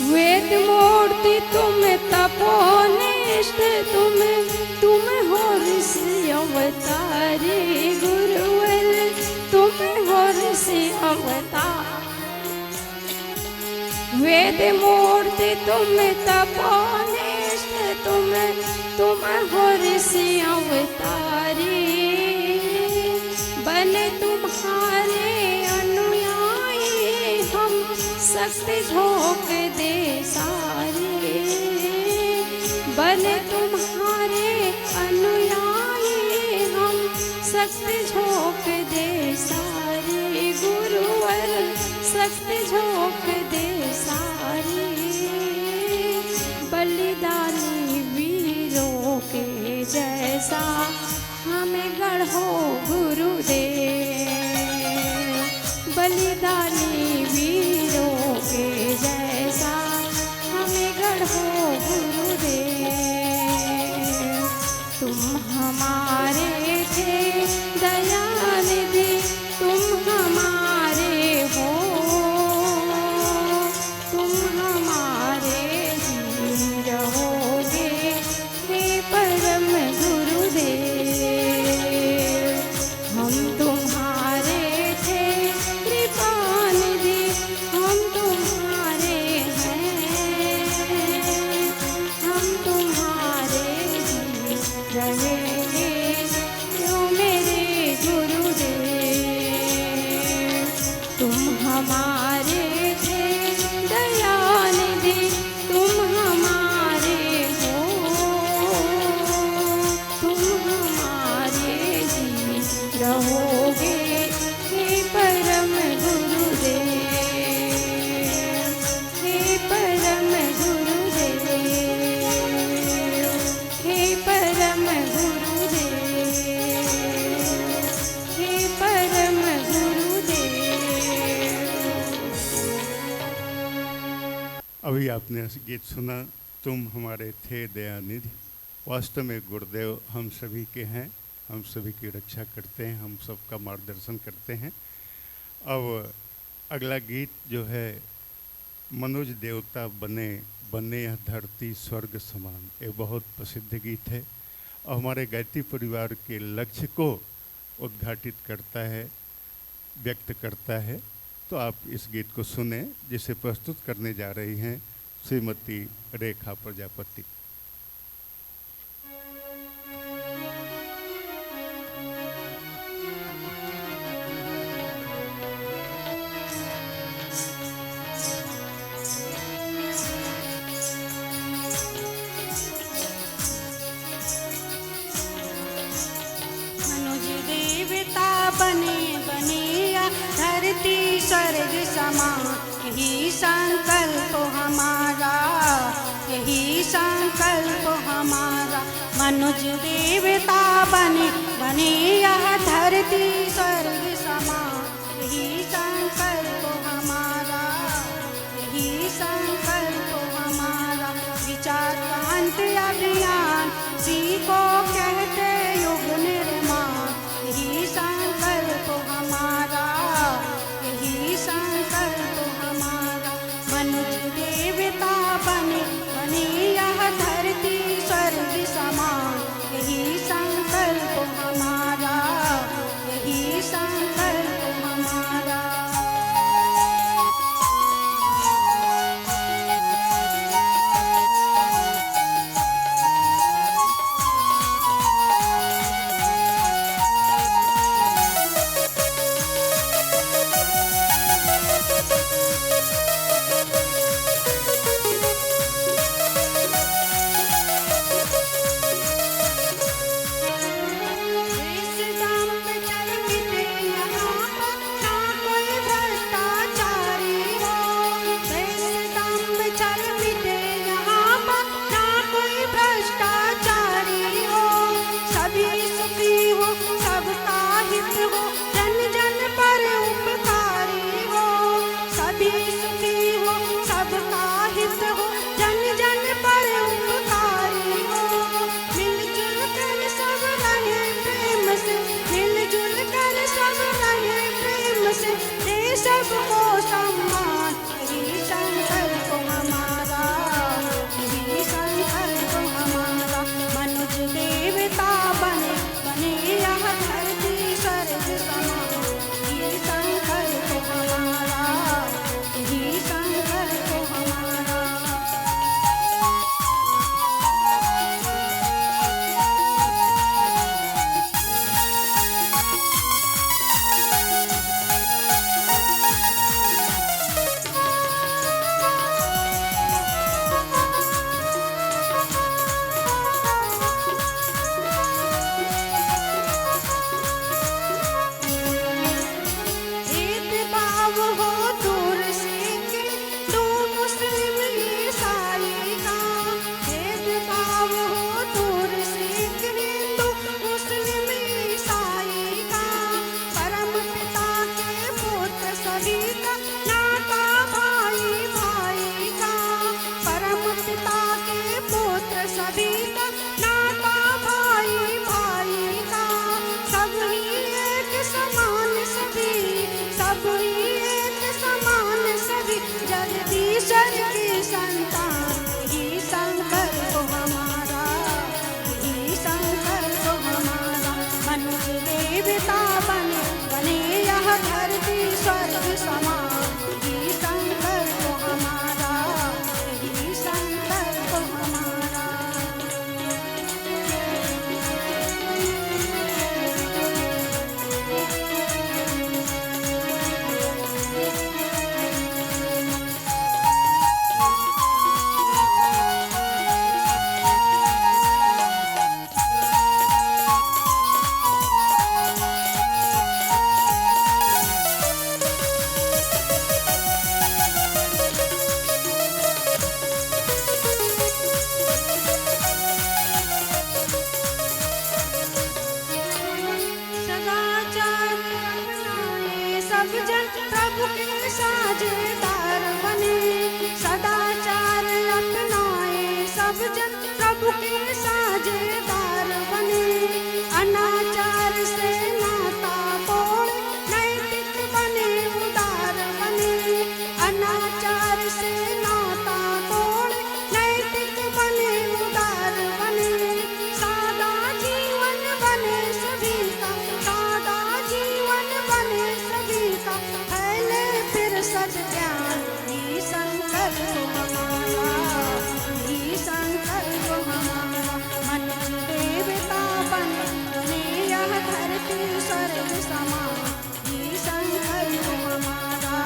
वेद मूर्ति तुम तपोनिष्ठ, तुम हो ऋषि अवतारी। गुरुवर तुम हो ऋषि अवतार। वेद मूर्ति तुम तपोनिष्ठ, तुम हो ऋषि अवतारी। बने तुम्हारे अनुयायी हम शक्ति झोंक दे सारी। बने तुम्हारे अनुयायी हम, शक्ति झोंक दे सारी गुरुवर, शक्ति झोंक दे सारी। बलिदानी वीरों के जैसा हमें गढ़ो गुरुदेव, बलिदानी वीरों के जैसा हमें गढ़ो गुरुदेव। तुम हमारे थे दयानिधि, तुम हमारे हो, तुम हमारे ही रहोगे हे परम गुरुदेव। हम तुम्हारे थे कृपानिधि, हम तुम्हारे हैं, हम तुम्हारे ही रहेंगे क्यों मेरे गुरुदेव। तुम हमारे थे दयानिधि, तुम हमारे हो, तुम हमारे ही रहोगे हे परम गुरुदेव, हे परम गुरुदेव, हे परम गुरुदेव, हे परम गुरुदेव। अभी आपने गीत सुना, तुम हमारे थे दयानिधि। वास्तव में गुरुदेव हम सभी के हैं, हम सभी की रक्षा करते हैं, हम सबका मार्गदर्शन करते हैं। अब अगला गीत जो है, मनोज देवता बने बने यह धरती स्वर्ग समान, ये बहुत प्रसिद्ध गीत है और हमारे गायत्री परिवार के लक्ष्य को उद्घाटित करता है, व्यक्त करता है। तो आप इस गीत को सुने, जिसे प्रस्तुत करने जा रही हैं श्रीमती रेखा प्रजापति। मनुज देवता बने बनिया धरती स्वर्ग समान, यही संकल्प हमारा, यही संकल्प हमारा। मनुज देवता बने बनिया धरती स्वर्ग समान, यही संकल्प हमारा, यही संकल्प हमारा। विचार क्रांति अभियान सीखो कहते युग निर्माण, यही संकल्प हमारा, यही संकल्प हमारा। मनुज देवता बने बने यह धरती स्वर्ग समान, यही संकल्प हमारा, यही संकल्प हमारा। देवता बने बने यह धरती स्वर्ग समान, यही संकल्प हमारा, यही संकल्प हमारा। सदाचार अपनाए सब जन प्रभु के साझेदार बने, सदाचार अपनाए सब जन प्रभु के साझेदार बने। अनाचार से नाता तोड़े नैतिक बने उदार बने, अनाचार से नाता तोड़े नैतिक बने उदार बने। सादा जीवन बने सभी का, सादा जीवन बने सभी का, फैले फिर सच ज्ञान, ये संकल्प हमारा, ये संकल्प हमारा। मनुष्य देवता बने बने यह धरती स्वर्ग समान, ये संकल्प हमारा,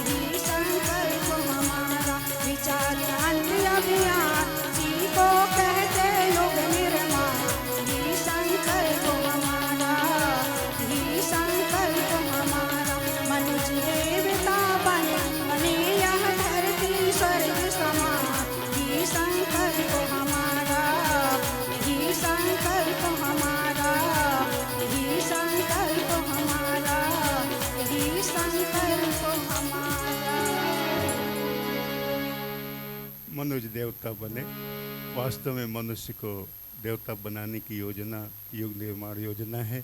ये संकल्प हमारा। विचार क्रांति अभियान जी को कहते युग निर्माण, ये संकल्प हमारा, ये संकल्प हमारा। मनुष्य देवता बने बने यह धरती स्वर्ग समान, ये संकल्प हमारा, ये संकल्प हमारा, ये संकल्प हमारा, ये संकल्प हमारा। मनुष्य देवता बने, वास्तव में मनुष्य को देवता बनाने की योजना युग निर्माण योजना है,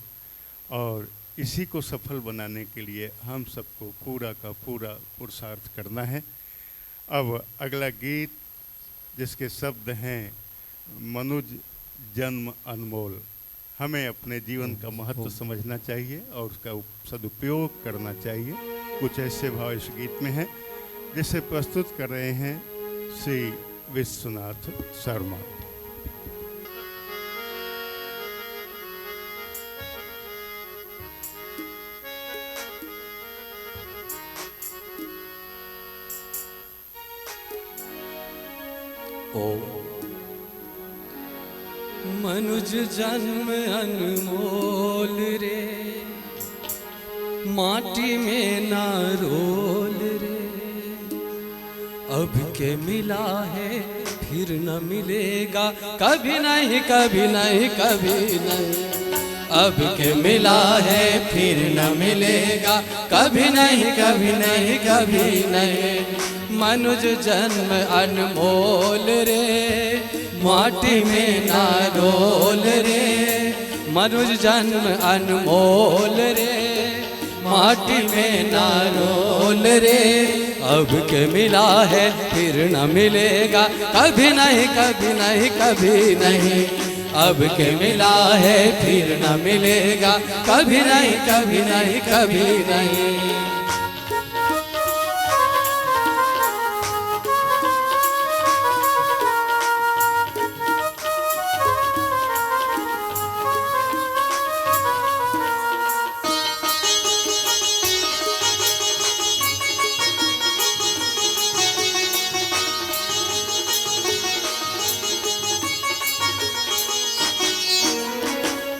और इसी को सफल बनाने के लिए हम सबको पूरा का पूरा पुरुषार्थ करना है। अब अगला गीत जिसके शब्द हैं मनुज जन्म अनमोल, हमें अपने जीवन का महत्व समझना चाहिए और उसका सदुपयोग करना चाहिए। कुछ ऐसे भाव इस गीत में हैं जिसे प्रस्तुत कर रहे हैं श्री विश्वनाथ शर्मा। ओ मनुज जन्म अनमोल रे, माटी में ना रोल रे। अब के मिला है फिर न मिलेगा, कभी नहीं कभी नहीं कभी नहीं। अब के मिला है फिर न मिलेगा, कभी नहीं कभी नहीं कभी नहीं। मनुज जन्म अनमोल रे, माटी में ना रोल रे। मनुज जन्म अनमोल रे, माटी में ना रोल रे। अब के मिला है फिर न मिलेगा, कभी नहीं कभी नहीं कभी नहीं। अब के मिला है फिर न मिलेगा, कभी नहीं कभी नहीं कभी नहीं।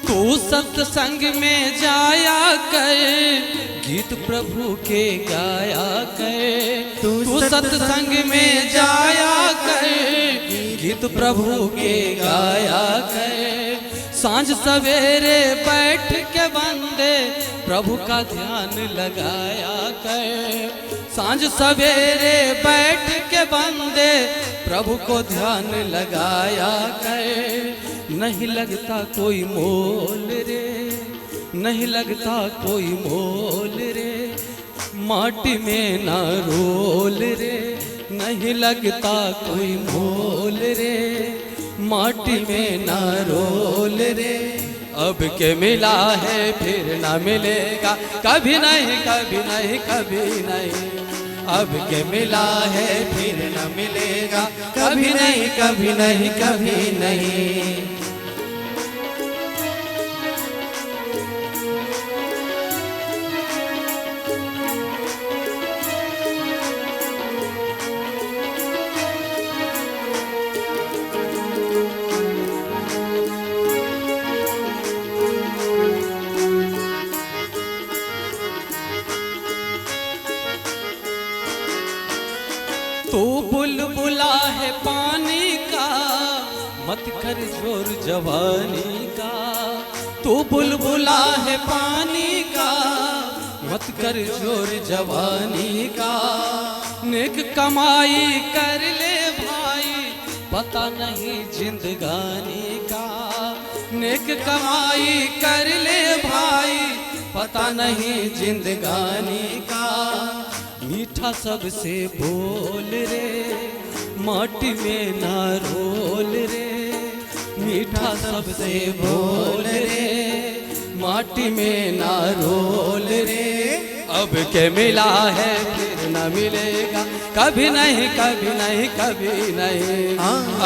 तू सत्संग में जाया कर, गीत प्रभु के गाया कर। तू सत्संग में जाया कर, गीत प्रभु के गाया कर। सांझ सवेरे बैठ के बंदे प्रभु का ध्यान लगाया कर। सांझ सवेरे बैठ के बंदे प्रभु को ध्यान लगाया कर। नहीं लगता कोई मोल रे, नहीं लगता कोई मोल रे। माटी में ना रोल रे, नहीं लगता कोई मोल रे। माटी में ना रोल रे। अब के मिला है फिर न मिलेगा, कभी नहीं कभी नहीं कभी नहीं। अब के मिला है फिर न मिलेगा, कभी नहीं कभी नहीं कभी नहीं। तू बुलबुला है पानी का, मत कर जोर जवानी का। तू बुलबुला है पानी का, मत कर जोर जवानी का। नेक कमाई कर ले भाई, पता नहीं जिंदगानी का। नेक कमाई कर ले भाई, पता नहीं जिंदगानी का। मीठा सबसे बोल रे, माटी में ना रोल रे। मीठा सबसे बोल रे, माटी में ना रोल रे। अब के मिला है फिर न मिलेगा, कभी नहीं कभी नहीं कभी नहीं।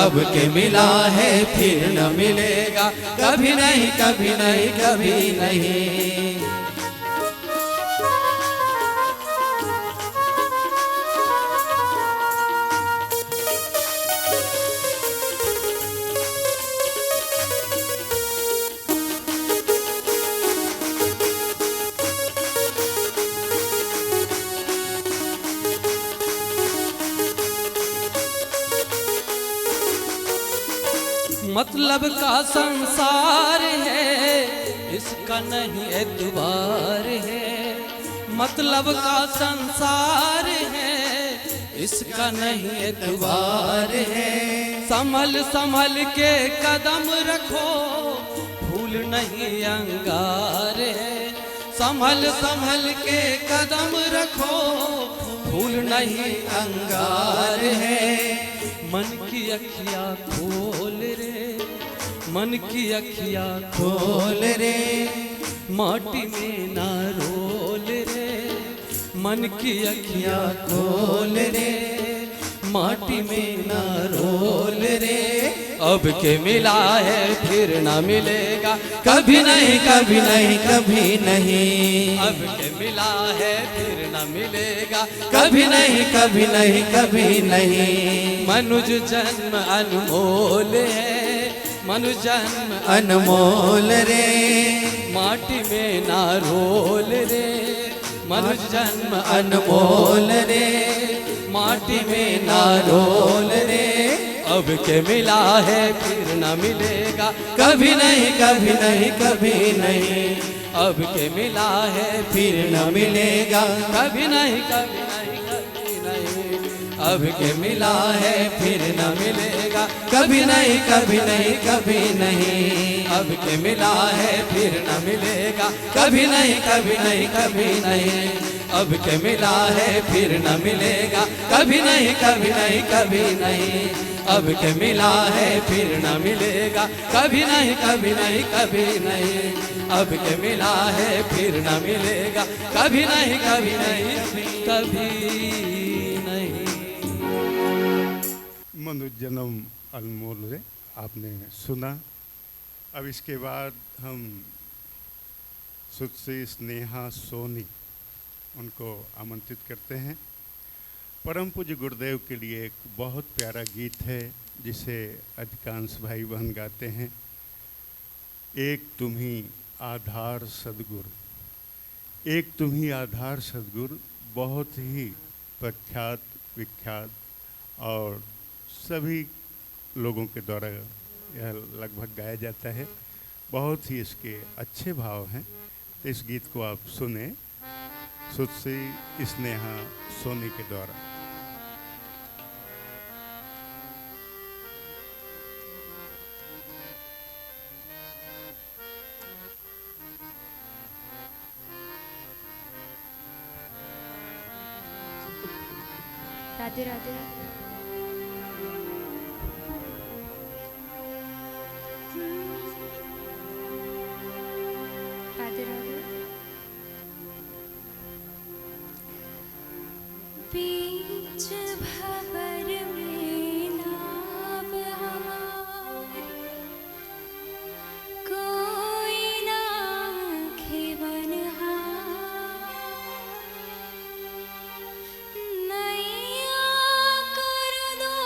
अब के मिला है फिर न मिलेगा, कभी नहीं कभी नहीं कभी नहीं। मतलब का संसार है, इसका नहीं एतबार है। मतलब का संसार है, इसका नहीं एतबार है। संभल संभल के कदम रखो, फूल नहीं अंगार है। संभल संभल के कदम रखो, फूल नहीं अंगार है। मन की अखियाँ खोल रे, मन की अखियाँ खोल रे। माटी में ना रोल रे, मन की अखियाँ खोल रे। माटी में ना रोल रे। अब के मिला है फिर ना मिलेगा, कभी नहीं कभी नहीं कभी नहीं। अब के मिला है फिर ना मिलेगा, कभी नहीं कभी नहीं कभी नहीं। मनुज जन्म अनमोल है, मनुज जन्म अनमोल रे। माटी में ना रोल रे, मनुज जन्म अनमोल रे। माटी में ना रोल रे। अब के मिला है फिर न मिलेगा, कभी नहीं कभी नहीं कभी नहीं। अब के मिला है फिर न मिलेगा, कभी नहीं कभी नहीं कभी नहीं। अब के मिला है फिर न मिलेगा, कभी नहीं कभी नहीं कभी नहीं। अब के मिला है फिर न मिलेगा, कभी नहीं कभी नहीं कभी नहीं। अब के मिला है फिर न मिलेगा, कभी नहीं कभी नहीं कभी नहीं। अब के मिला है फिर न मिलेगा, कभी नहीं कभी नहीं कभी नहीं। अब के मिला है फिर न मिलेगा, कभी नहीं कभी नहीं कभी नहीं। मनुष्य जन्म अनमोल रे आपने सुना। अब इसके बाद हम सुश्री स्नेहा सोनी उनको आमंत्रित करते हैं। परम पूज्य गुरुदेव के लिए एक बहुत प्यारा गीत है जिसे अधिकांश भाई बहन गाते हैं। एक तुम ही आधार सद्गुरु, एक तुम ही आधार सद्गुरु बहुत ही प्रख्यात विख्यात और सभी लोगों के द्वारा यह लगभग गाया जाता है। बहुत ही इसके अच्छे भाव हैं। तो इस गीत को आप सुने सुश्री स्नेहा सोनी के द्वारा। राधे राधे। बीच भंवर में नाव हमारी, कोई ना खेवनहार, नैया कर दो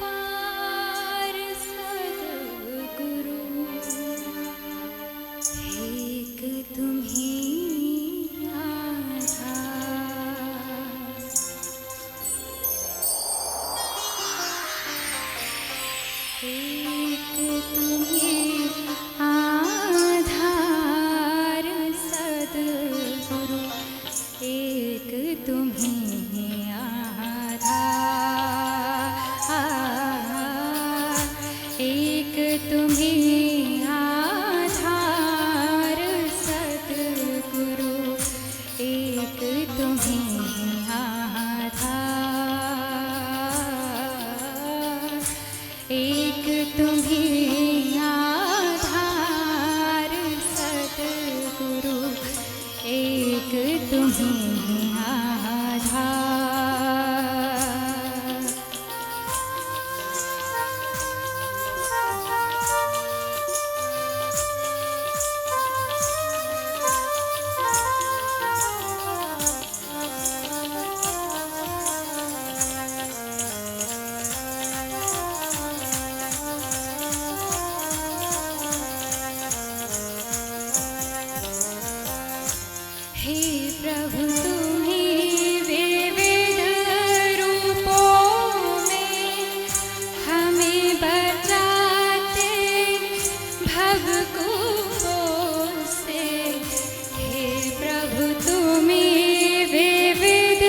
पार सद्गुरु, एक तुम्हीं आधार, एक तुम्हीं आधार, एक तुम्हीं आधार सद्गुरु, एक तुम्हीं आधार, एक तुम्हीं आधार सद्गुरु, एक तुम्हीं आधार। हे प्रभु तुम्हीं विविध रूपों में हमें बचाते भवकूपों से, हे प्रभु तुम्हीं विविध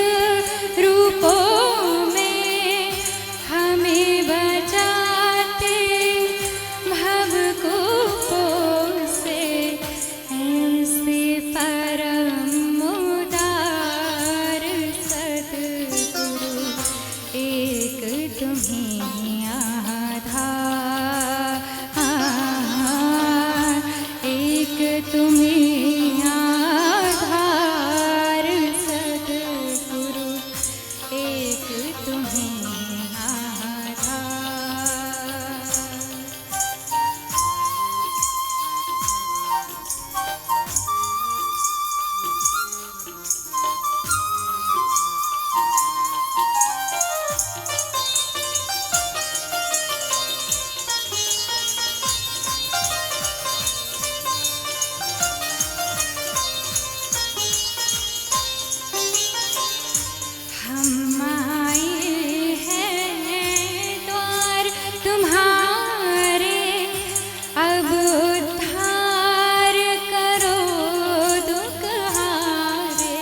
रूपों में हमें बचाते भवकूपों से, ऐसे परम उदार सद्गुरु, एक तुम्हीं आधार, एक तुम्हीं आधार सद्गुरु, एक तुम्हीं आधार। हम आए हैं द्वार तुम्हारे, अब उद्धार करो दुख हारे।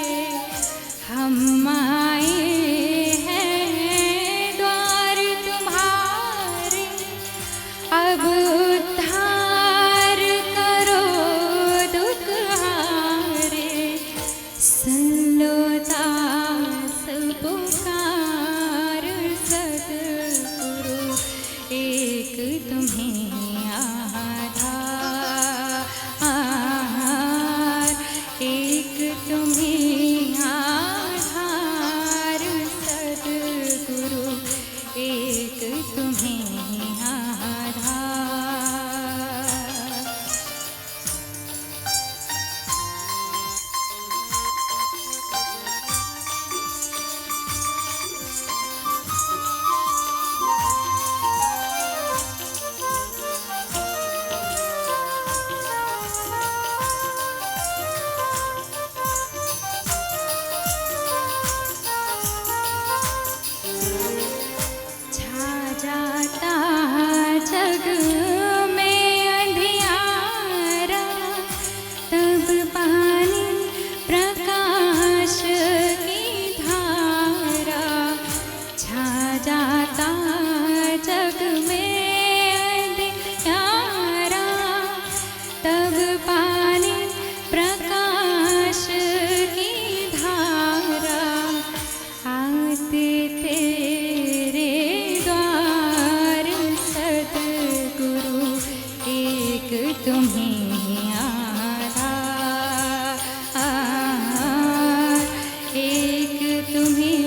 हम आए हैं द्वार तुम्हारे, अब उद्धार करो दुख हारे। सुन लो दास पुकार सद्गुरु, एक तुम्हीं आधार, एक तुम्हीं आधार सद्गुरु, एक तुम्हीं आधार। छा जाता जग में अंधियारा, तब पानी प्रकाश की धारा। छा जाता जग में अंधियारा, तब पानी प्रकाश की धारा। आते तेरे द्वार सद्गुरु, एक तुम्हीं आधार, एक तुम्हीं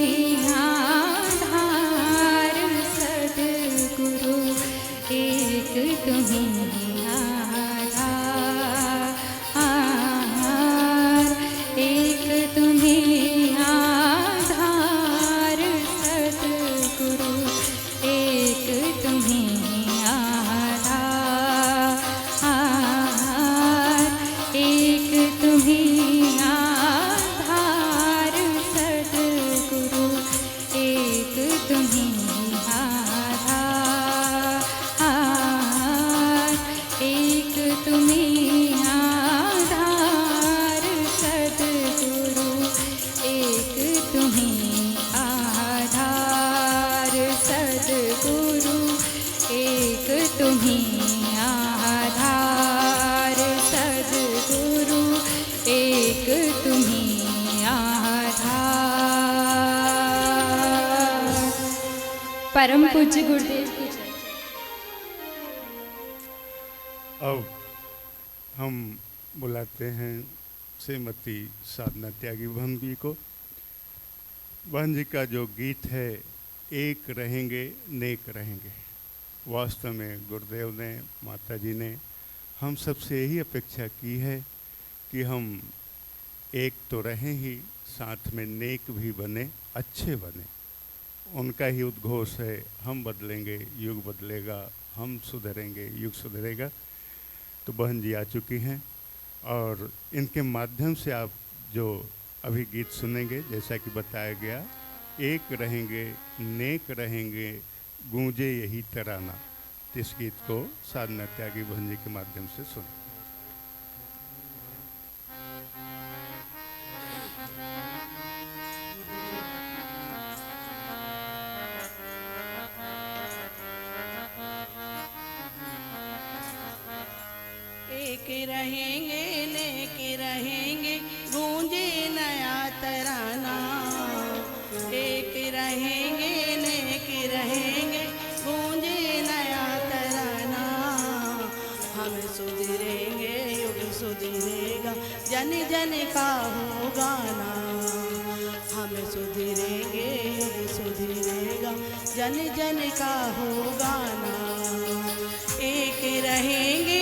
परम पूज्य गुरुदेव की जय। अब हम बुलाते हैं श्रीमती साधना त्यागी बहन जी को। बहन जी का जो गीत है एक रहेंगे नेक रहेंगे, वास्तव में गुरुदेव ने, माता जी ने हम सबसे यही अपेक्षा की है कि हम एक तो रहें ही, साथ में नेक भी बने, अच्छे बने। उनका ही उद्घोष है, हम बदलेंगे युग बदलेगा, हम सुधरेंगे युग सुधरेगा। तो बहन जी आ चुकी हैं और इनके माध्यम से आप जो अभी गीत सुनेंगे, जैसा कि बताया गया, एक रहेंगे नेक रहेंगे, गूंजे यही तराना। इस गीत को साधना त्यागी बहन जी के माध्यम से सुनें। एक रहेंगे नेक रहेंगे, गूंजे नया तराना। एक रहेंगे नेक रहेंगे, गूंजे नया तराना। हम सुधरेंगे युग सुधरेगा, जन जन का हो गाना। हम सुधरेंगे युग सुधरेगा, जन जन का हो गाना। एक रहेंगे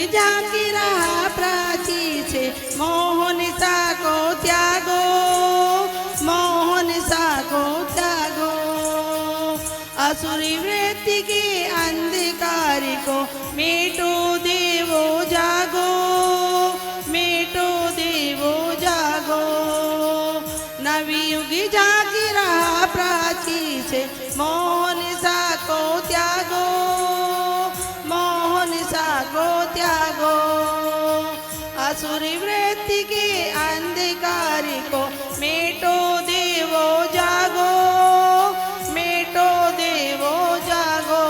जाके रहा प्राची से, मोहन सा को त्यागो, मोहन सा को त्यागो। असुरी वृत्ति के अंधकार को मेटो देवो जागो, मेटो देवो जागो। नवयुग जाके रहा प्राची से, मोहन सा को त्यागो, मोहन सा को त्यागो। असुरी वृत्ति के अंधकार को मेटो देवो जागो, मेटो देवो जागो।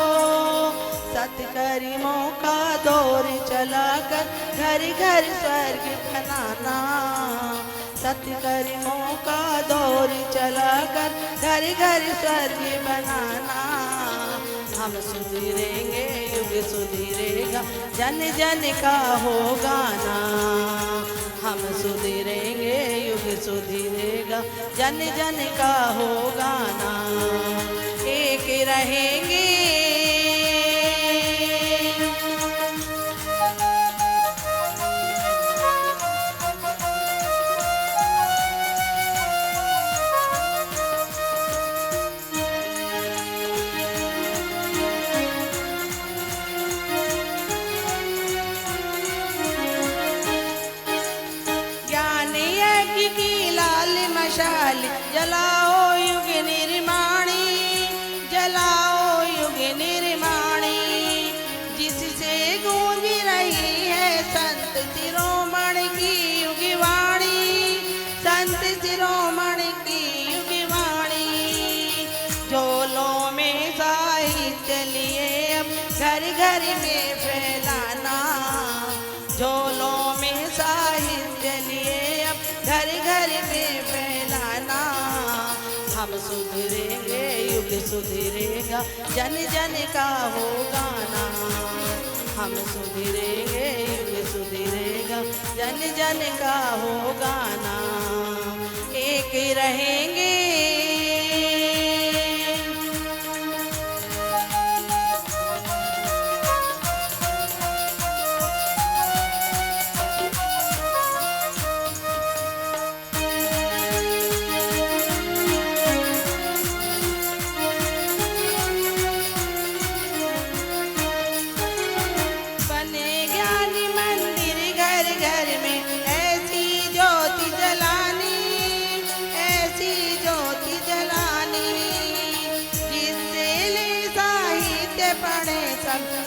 सत्कर्मों का दौर चलाकर घर घर स्वर्ग बनाना। सत्कर्मों का दौर चलाकर घर घर स्वर्ग बनाना। हम सुधरेंगे युग सुधरेगा, जन जन का हो गाना। हम सुधरेंगे युग सुधरेगा, जन जन का हो गाना। एक रहेंगे मशाल जलाओ युग निर्माणी, जलाओ युग निर्माणी। जिससे गूंज रही है संत शिरोमणि की युगवाणी, संत शिरोमणि की युगवाणी। झोलों में साहित्य लिए अब घर घर में फैलाना। झोलों में साहित्य लिए अब घर घर में फैलाना। हम सुधरेंगे युग सुधरेगा, जन जन का हो गाना। हम सुधरेंगे युग सुधरेगा, जन जन का हो गाना। एक रहेंगे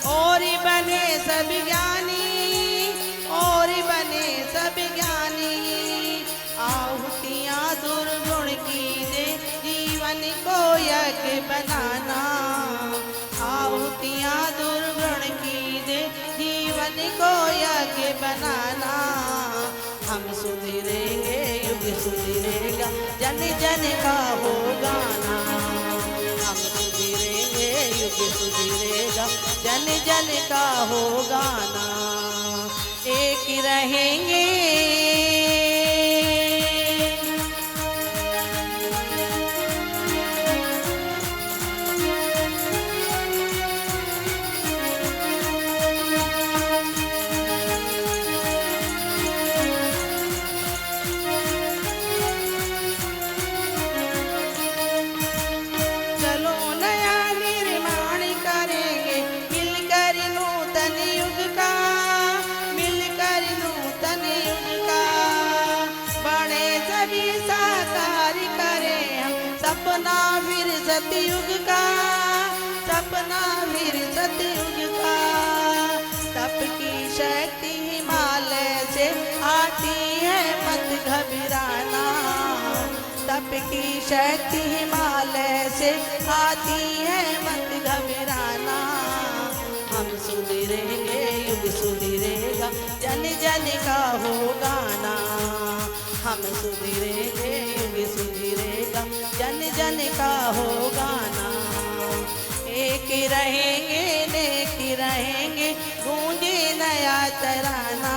और बने सब ज्ञानी, और बने जीवन को यज्ञ बनाना, आहुतियाँ दुर्गुण की दे जीवन को यज्ञ बनाना। हम सुधरेंगे युग सुधरेगा, जन जन का हो गाना। हम सुधरेंगे युग सुधरेगा, जन जन का हो गाना। एक रहेंगे सपना फिर सतयुग का, सपना फिर सतयुग का। तप की शक्ति हिमालय से आती है मत घबराना, तप की शक्ति हिमालय से आती है मत घबराना। हम सुधरेंगे युग सुधरेगा, जन जन का हो गाना। हम सुधरेंगे युग सुधरेगा, जन जन का हो गाना। एक रहेंगे नेक रहेंगे, गूंजे नया तराना।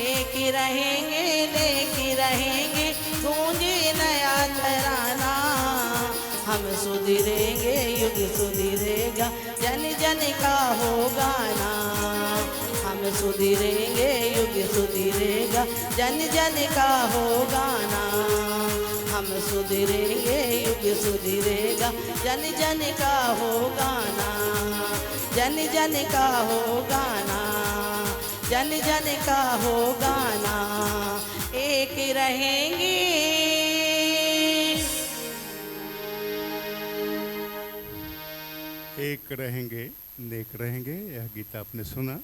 एक रहेंगे नेक रहेंगे, गूंजे नया तराना। हम सुधरेंगे युग सुधरेगा, जन जन का हो गाना। हम सुधरेंगे युग सुधरेगा, जन जन का हो गाना। हम सुधरेंगे युग सुधरेगा, जन जन का हो गाना। जन जन का हो गाना, जन जन का हो गाना। एक रहेंगे एक रहेंगे नेक रहेंगे। यह गीत आपने सुना।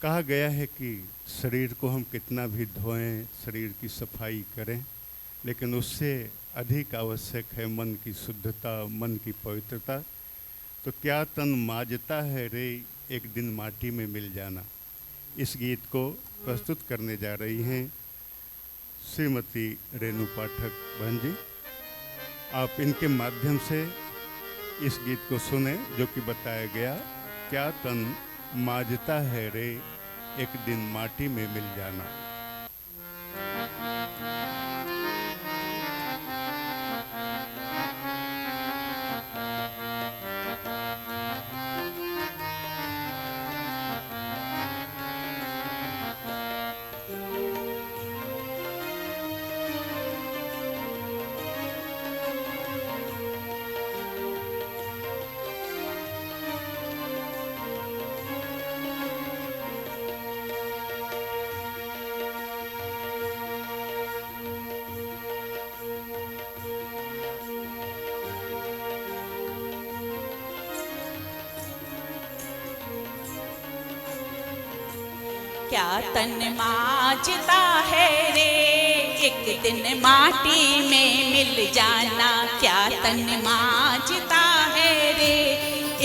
कहा गया है कि शरीर को हम कितना भी धोएं, शरीर की सफाई करें, लेकिन उससे अधिक आवश्यक है मन की शुद्धता, मन की पवित्रता। तो क्या तन माजता है रे, एक दिन माटी में मिल जाना। इस गीत को प्रस्तुत करने जा रही हैं श्रीमती रेणु पाठक बहन जी। आप इनके माध्यम से इस गीत को सुने जो कि बताया गया, क्या तन माजता है रे, एक दिन माटी में मिल जाना। क्या तन माजता है रे, एक दिन माटी में मिल जाना। क्या तन माजता है रे,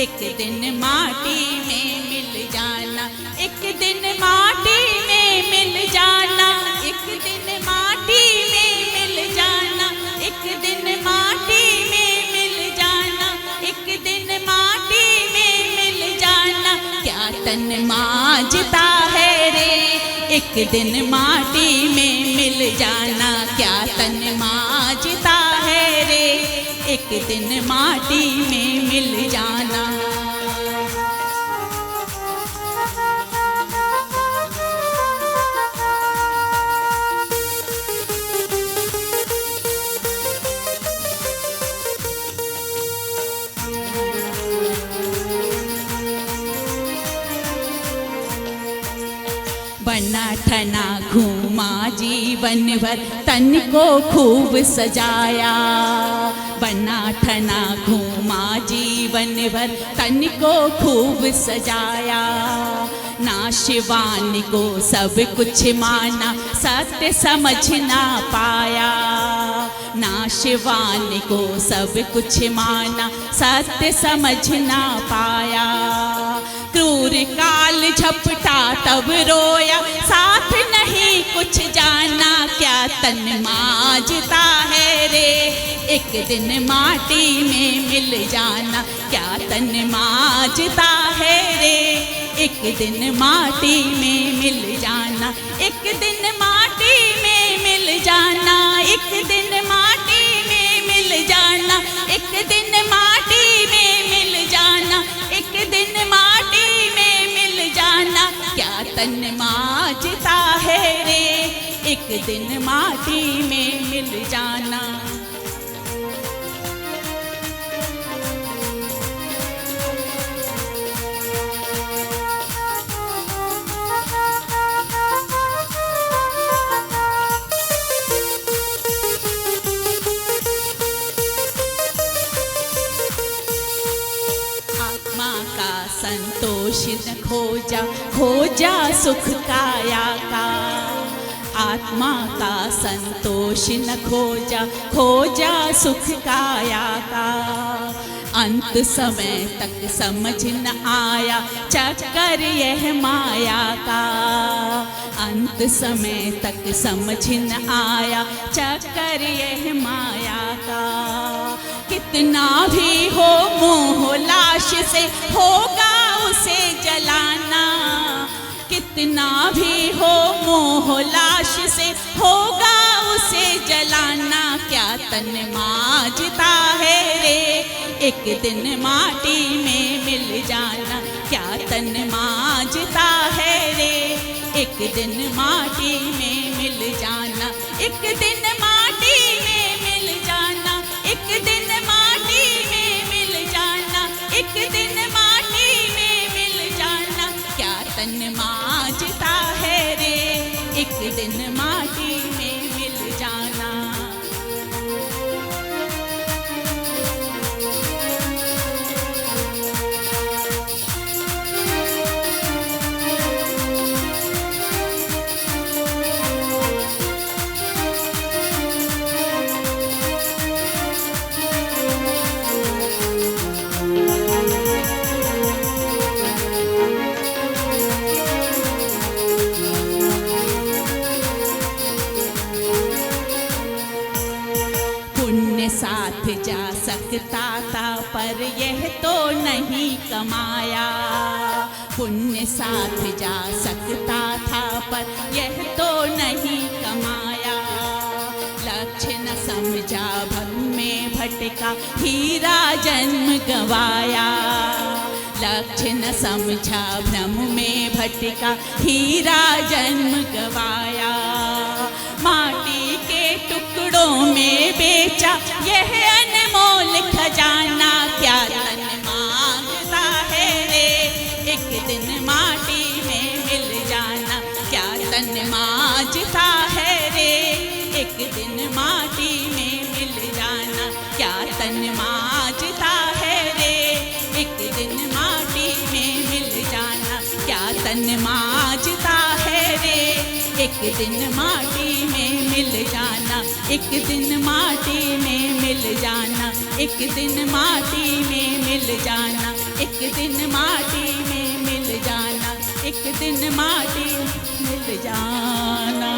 एक दिन माटी में मिल जाना। एक दिन माटी में मिल जाना, एक दिन माटी में मिल जाना। एक दिन माटी में मिल जाना, एक दिन माटी में मिल जाना। क्या तन माजता है रे, एक दिन माटी में मिल जाना। क्या तन माजता है रे, एक दिन माटी में मिल जाना। बना ठना घूमा जीवन भर, तन को खूब सजाया। बना ठना घूमा जीवन भर, तन को खूब सजाया। नाशवान को सब कुछ माना, सत्य समझ ना पाया। नाशवान को सब कुछ माना, सत्य समझ ना पाया। क्रूर काल झपटा तब रोया, साथ नहीं कुछ जाना। क्या तन माजता है रे, एक दिन माटी में मिल जाना। क्या तन माजता है रे, एक दिन माटी में मिल जाना। एक दिन माटी में मिल जाना, एक दिन माटी में मिल जाना। एक दिन माटी में मिल जाना, एक दिन माटी में मिल जाना। क्या तन माजता है रे, एक दिन माटी में मिल जाना। संतोष न खोजा, खोजा सुख काया का। आत्मा का संतोष न खोजा, खोजा सुख काया का। अंत समय तक समझ न आया, चक्कर यह माया का। अंत समय तक समझ न आया, चक्कर यह माया का। कितना भी हो मोह लाश से, होगा उसे जलाना। कितना भी हो मोह लाश से, होगा उसे जलाना। क्या तन माजता है रे, एक दिन माटी में मिल जाना। क्या तन माजता है रे, एक दिन माटी में मिल जाना। एक दिन माटी में मिल जाना, एक दिन माटी में मिल जाना। एक दिन माटी में मिल जाना। क्या तन माजता है रे, एक दिन माटी में मिल जाना। साथ जा सकता था पर यह तो नहीं कमाया। पुण्य साथ जा सकता था पर यह तो नहीं कमाया। लक्ष्य न समझा भ्रम में भटका, हीरा जन्म गवाया। लक्ष्य न समझा भ्रम में भटका, हीरा जन्म गवाया। माटी के टुकड़ों में बेचा यह अनमोल खजाना। क्या तन मांगता है रे, एक दिन माटी में मिल जाना। क्या तन मांगता है रे, एक दिन माटी में मिल जाना। क्या तन मांगता है रे, एक दिन माटी में मिल जाना। क्या तन मांगता है रे, एक दिन माटी में मिल जाना। एक दिन माटी में मिल जाना। एक दिन माटी में मिल जाना। एक दिन माटी में मिल जाना। एक दिन माटी मिल जाना।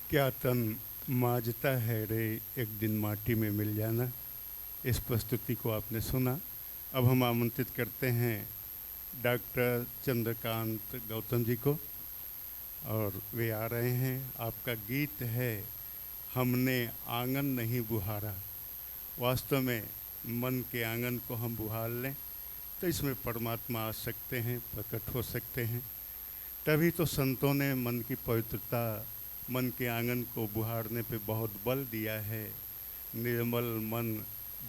क्या तन माजता है रे, एक दिन माटी में मिल जाना। इस प्रस्तुति को आपने सुना। अब हम आमंत्रित करते हैं डॉक्टर चंद्रकांत गौतम जी को, और वे आ रहे हैं। आपका गीत है हमने आंगन नहीं बुहारा। वास्तव में मन के आंगन को हम बुहार लें तो इसमें परमात्मा आ सकते हैं, प्रकट हो सकते हैं। तभी तो संतों ने मन की पवित्रता, मन के आंगन को बुहारने पे बहुत बल दिया है। निर्मल मन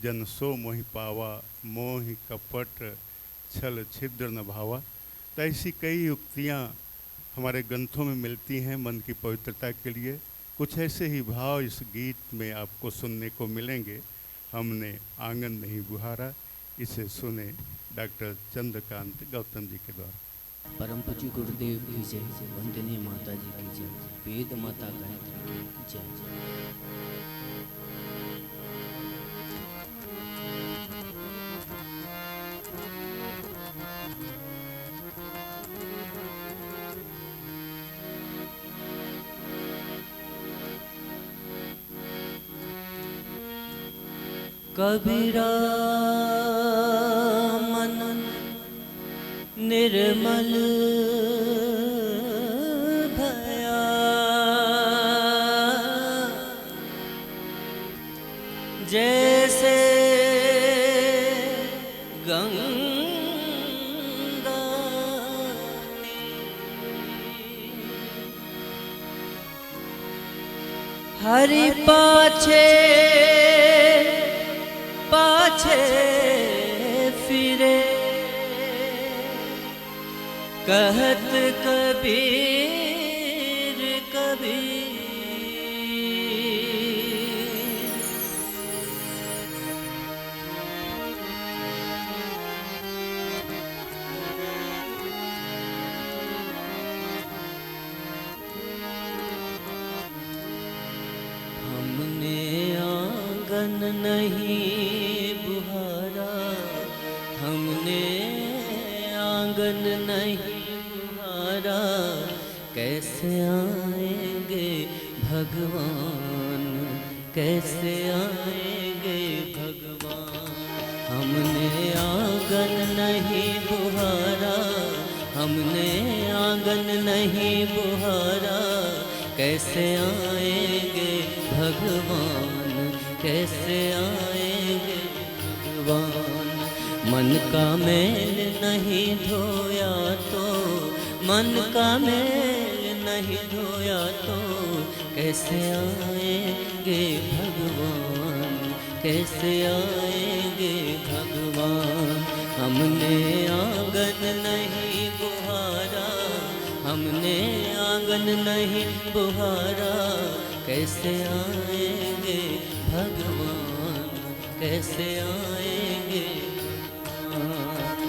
जन सो मोहि पावा, मोहि कपट छल छिद्र न भावा। तो ऐसी कई युक्तियाँ हमारे ग्रंथों में मिलती हैं मन की पवित्रता के लिए। कुछ ऐसे ही भाव इस गीत में आपको सुनने को मिलेंगे। हमने आंगन नहीं बुहारा, इसे सुने। डॉक्टर चंद्रकांत गौतम जी के द्वारा। परम पूज्य गुरुदेव की जय, वंदनीय माता जी की जय, वेद माता गायत्री की जय। कबीरा मन निर्मल भया, जैसे गंगा हरि पाछे पाछे फिरे, कहत कबीर कबीर। हमने आंगन नहीं बुहारा, हमने आंगन नहीं बुहारा, कैसे आएंगे भगवान, कैसे आएंगे भगवान। हमने आंगन नहीं बुहारा, हमने आंगन नहीं बुहारा, कैसे आएंगे भगवान, कैसे आएंगे भगवान। मन का मैल नहीं धोया तो, मन का मैल नहीं धोया तो, कैसे आएंगे भगवान, कैसे आएंगे भगवान। हमने आंगन नहीं बुहारा, हमने आंगन नहीं बुहारा, कैसे आएंगे भगवान, कैसे आएंगे भगवान।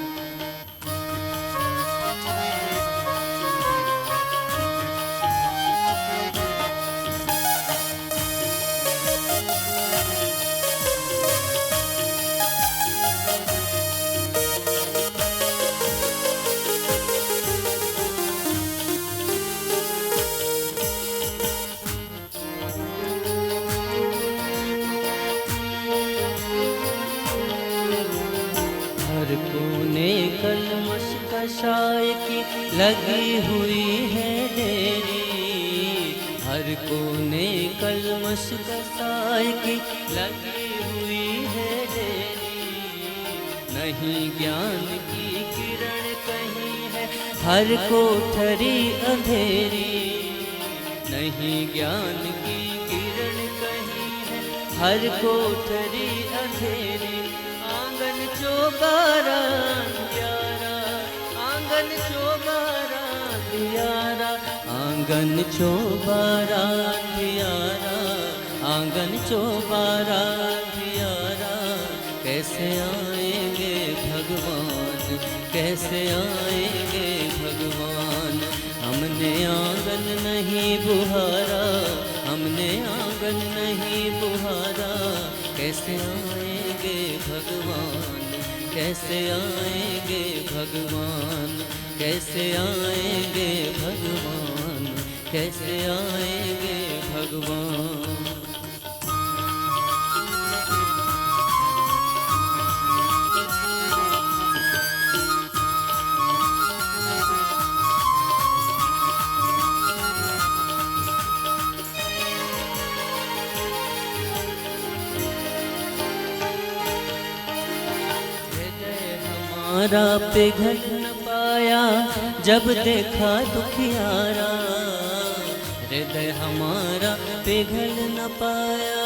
हर कोने कलमश कषाय की लगी हुई है डेरी, हर कोने कलमश कषाय की लगी हुई है डेरी। नहीं ज्ञान की किरण कहीं है, हर कोठरी अंधेरी। नहीं ज्ञान की किरण कहीं है, हर कोठरी अंधेरी। आंगन चौबारा दियारा, आंगन चौबारा दियारा, आंगन चौबारा दियारा, आंगन चौबारा दियारा। कैसे आएंगे भगवान, कैसे आएंगे भगवान। हमने आंगन नहीं बुहारा, हमने आंगन नहीं बुहारा, कैसे आएंगे भगवान, कैसे आएंगे भगवान, कैसे आएंगे भगवान, कैसे आएंगे भगवान। हमारा पिघल न पाया जब देखा दुखियारा, हृदय हमारा पिघल न पाया।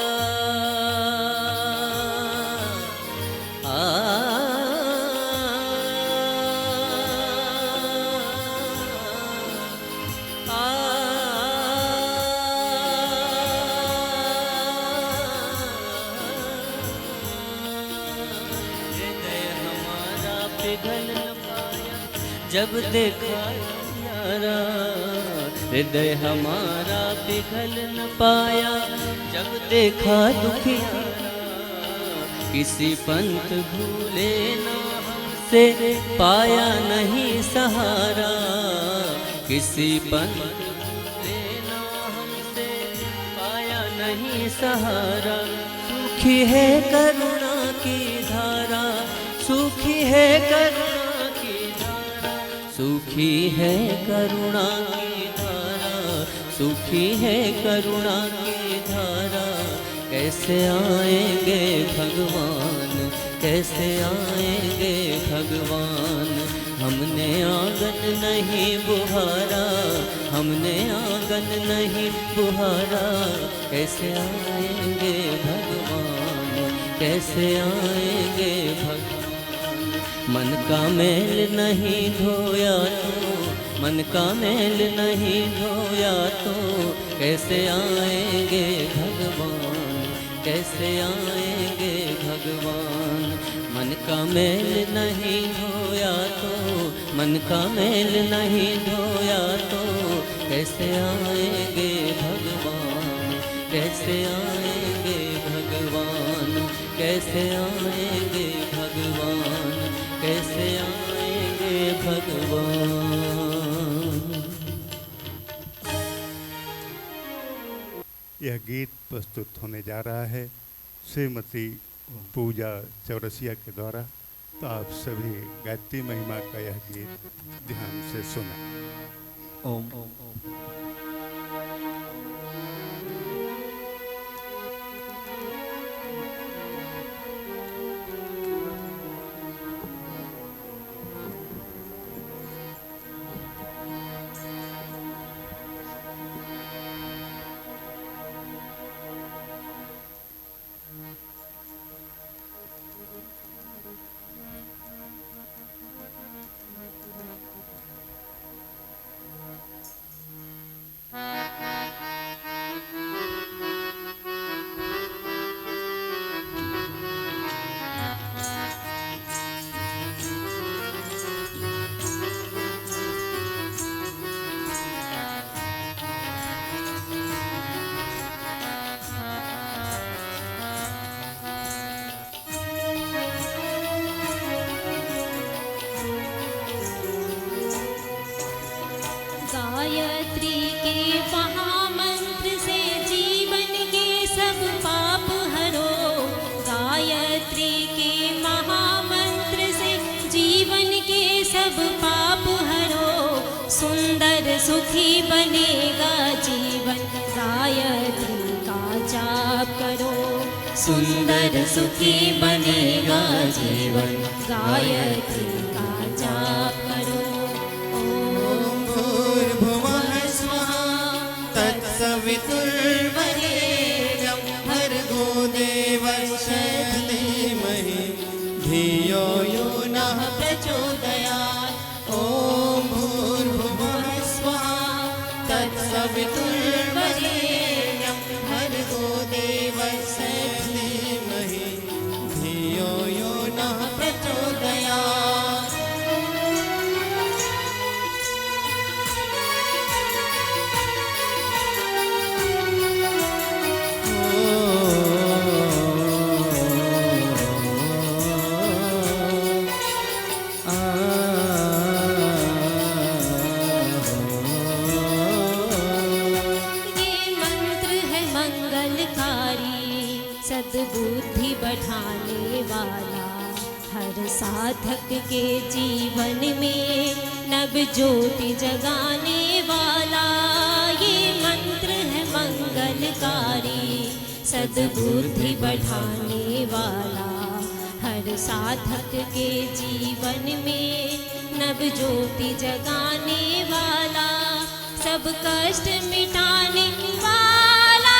पिघल न पाया जब देखा यारा, हृदय हमारा पिघल न पाया जब देखा दुखियारा। किसी पंथ भूले ना हमसे पाया नहीं सहारा, किसी पंथ भूले ना हमसे पाया नहीं सहारा। सूखी है करुणा की धारा, सूखी है करुणा की धारा, सूखी है करुणा की धारा, सूखी है करुणा की धारा। कैसे आएंगे भगवान, कैसे आएंगे भगवान। हमने आंगन नहीं बुहारा, हमने आंगन नहीं बुहारा। कैसे आएंगे भगवान, कैसे आएंगे भगवान। मन का मैल नहीं धोया तो, मन का मैल नहीं धोया तो कैसे आएंगे भगवान, कैसे आएंगे भगवान। मन का मैल नहीं धोया तो, मन का मैल नहीं धोया तो कैसे आएंगे भगवान, कैसे आएंगे भगवान, कैसे आएंगे भगवान, कैसे आएंगे भगवान। यह गीत प्रस्तुत होने जा रहा है श्रीमती पूजा चौरसिया के द्वारा। तो आप सभी गायत्री महिमा का यह गीत ध्यान से सुना। ओम गायत्री के महामंत्र से जीवन के सब पाप हरो, गायत्री के महामंत्र से जीवन के सब पाप हरो। सुंदर सुखी बनेगा जीवन, गायत्री का जाप करो। सुंदर सुखी बनेगा जीवन, गायत्री का जाप करो। तत्सवितुर्वरेण्यं भर्गो देवस्य धीमहि धियो यो नः प्रचोदयात्। ॐ भूर्भुवः स्वः तत्सवितुर्वरेण्यं भर्गो देवस्य धीमहि धियो यो नः प्रचोदयात्। सद्बुद्धि बढ़ाने वाला, हर साधक के जीवन में नव ज्योति जगाने वाला। ये मंत्र है मंगलकारी, सद्बुद्धि बढ़ाने वाला, हर साधक के जीवन में नव ज्योति जगाने वाला, सब कष्ट मिटाने वाला।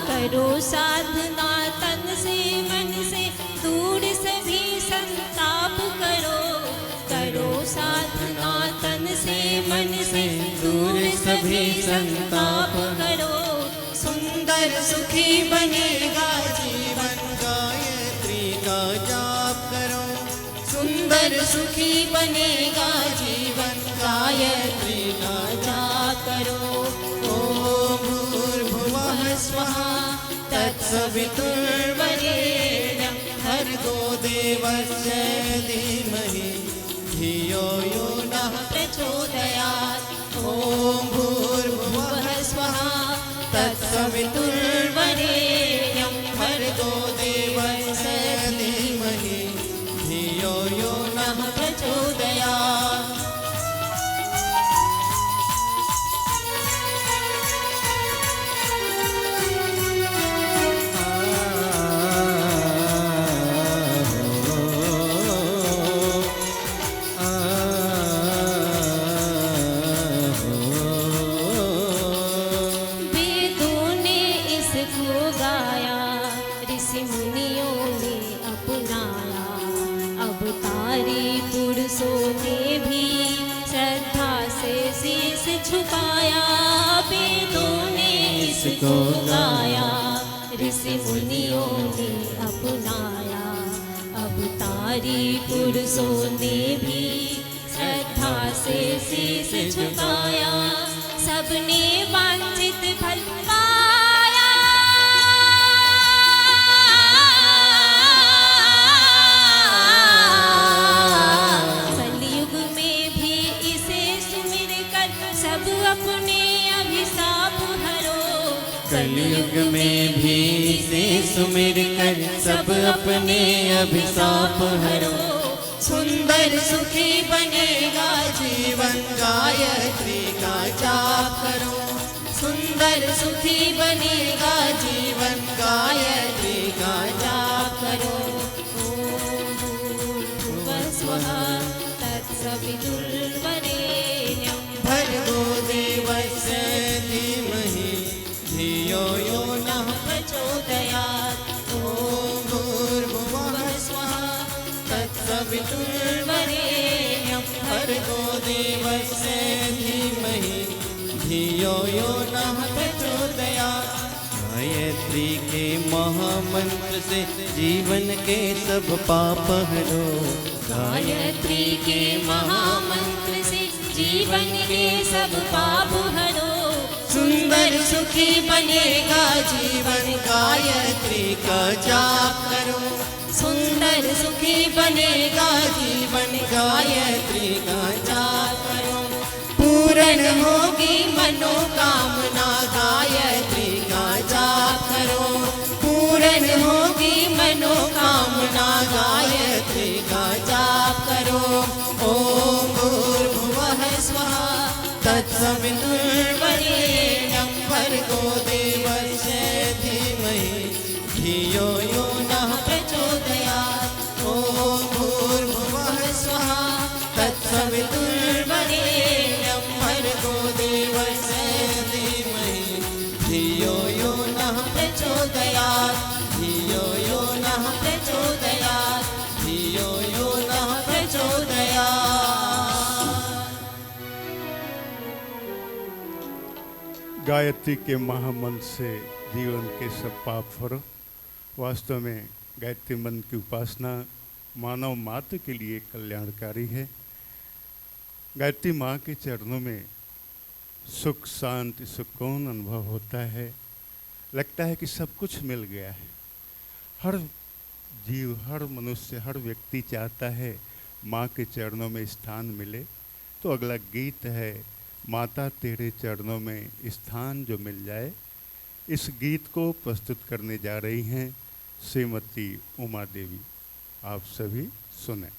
करो साधना तन से मन से, दूर सभी संताप करो। करो साधना तन से मन से, दूर सभी संताप करो। सुंदर सुंदर सुखी बनेगा जीवन। गायत्री का जाप करो, सुंदर सुखी बनेगा जीवन। गायत्री का जाप करो। ओम भूर्भुवः स्वः तत्सवितुर्वरेण्यं भर्गो देवस्य धीमहि धियो यो नः प्रचोदयात्। ओम भूर्भुवः स्वः तत्सवितुर्वरेण्यं भर्गो देवस्य धीमहि धियो यो नः प्रचोदयात्। झुकाया वेदों ने इसको गाया, ऋषि मुनियों ने अपनाया। अब तारी पुरुषों ने भी श्रद्धा से शीश झुकाया। सबने वांछित फल पाया। कलयुग में भी इसे सुमिर कर सब अपने अभिशाप हरो। कलयुग में भी इसे सुमिर कर सब अपने अभिशाप हरो। सुंदर सुखी बनेगा जीवन। गायत्री का जाप करो, सुंदर सुखी बनेगा जीवन। गायत्री का जाप करो। ओम भूर्भुवः स्वः तत्सवितुर्वरेण्यं भर्गो देवस्य धीमहि धियो यो नः प्रचोदयात्। ओम भूर्भुवः स्वः तत्सवितुर्वरेण्यं भर्गो देवस्य धीमहि धियो यो नः प्रचोदयात्। गायत्री के महामंत्र से जीवन के सब पाप हरो। गायत्री के महामंत्र से जीवन के सब पाप हरो। सुंदर सुखी बनेगा जीवन। गायत्री का जाप करो, सुंदर सुखी बनेगा जीवन। गायत्री का जाप करो। पूर्ण होगी मनोकामना। गायत्री का जाप करो। पूर्ण होगी मनोकामना। गायत्री का जाप करो। ओम भूर्भुवः स्वः तत्सवितुर्वरेण्यं भर्गो देवस्य धीमहि धियो यो नः प्रचोदयात्। ओम भूर्भुवः स्वः तत्सवितुर्वरेण्यं भर्गो देवस्य धीमहि धियो यो नः प्रचोदयात्। धियो यो नः प्रचोदयात्। धियो यो नः प्रचोदयात्। गायत्री के महामंत्र से जीवन के सब पाप हरो। वास्तव में गायत्री मंत्र की उपासना मानव मात्र के लिए कल्याणकारी है। गायत्री माँ के चरणों में सुख शांति सुकून अनुभव होता है। लगता है कि सब कुछ मिल गया है। हर जीव, हर मनुष्य, हर व्यक्ति चाहता है माँ के चरणों में स्थान मिले। तो अगला गीत है माता तेरे चरणों में स्थान जो मिल जाए। इस गीत को प्रस्तुत करने जा रही हैं श्रीमती उमा देवी। आप सभी सुने।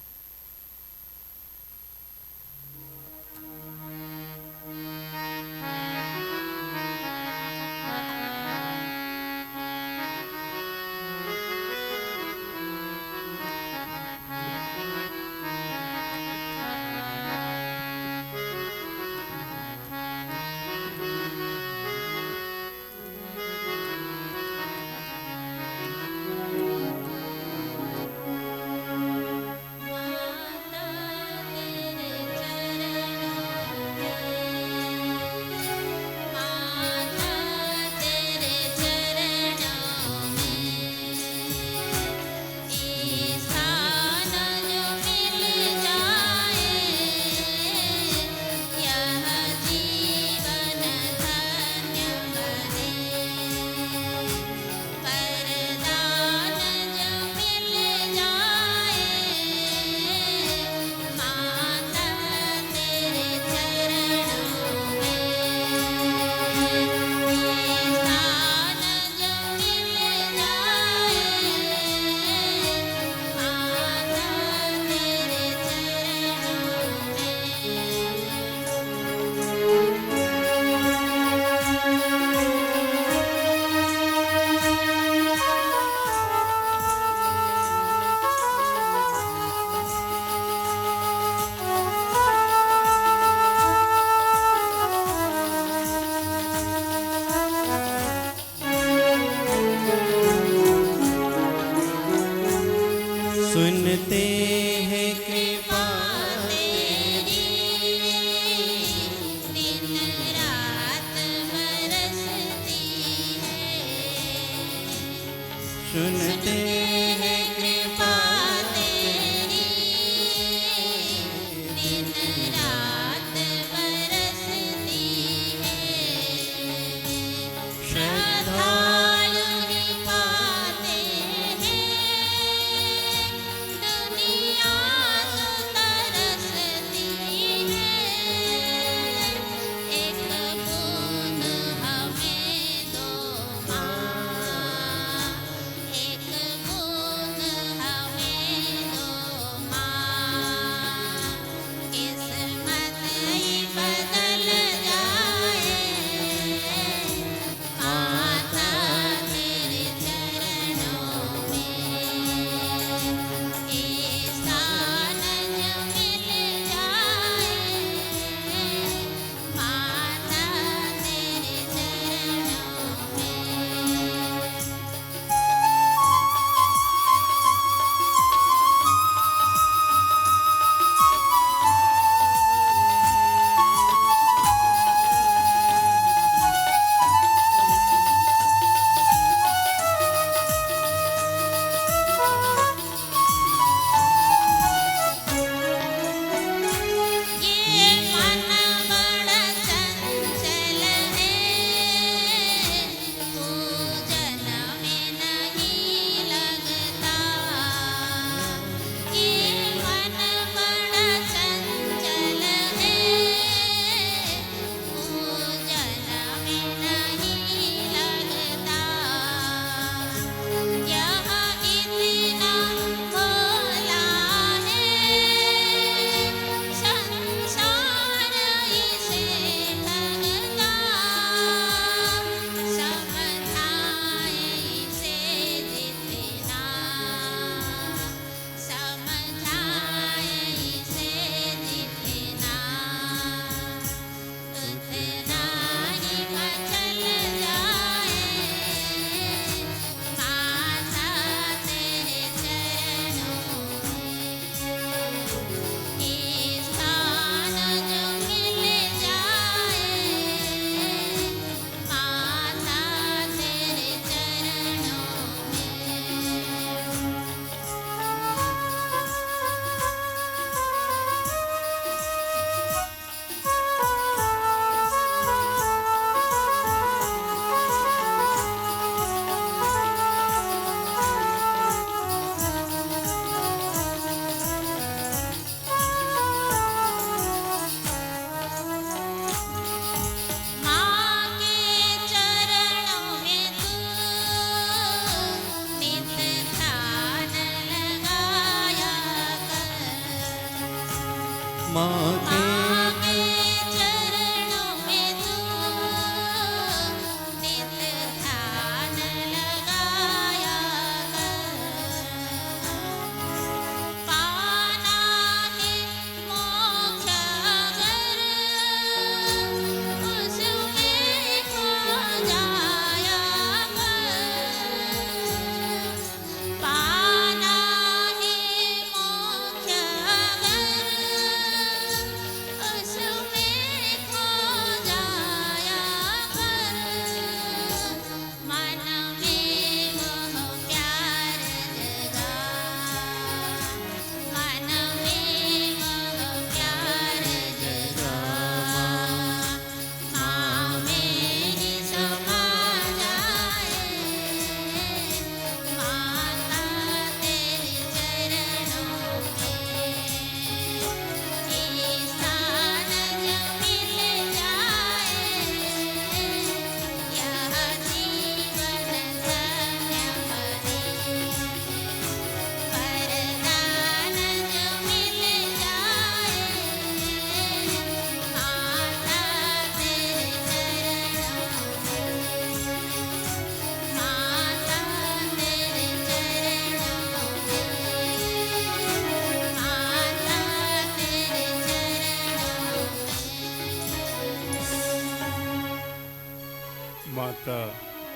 माता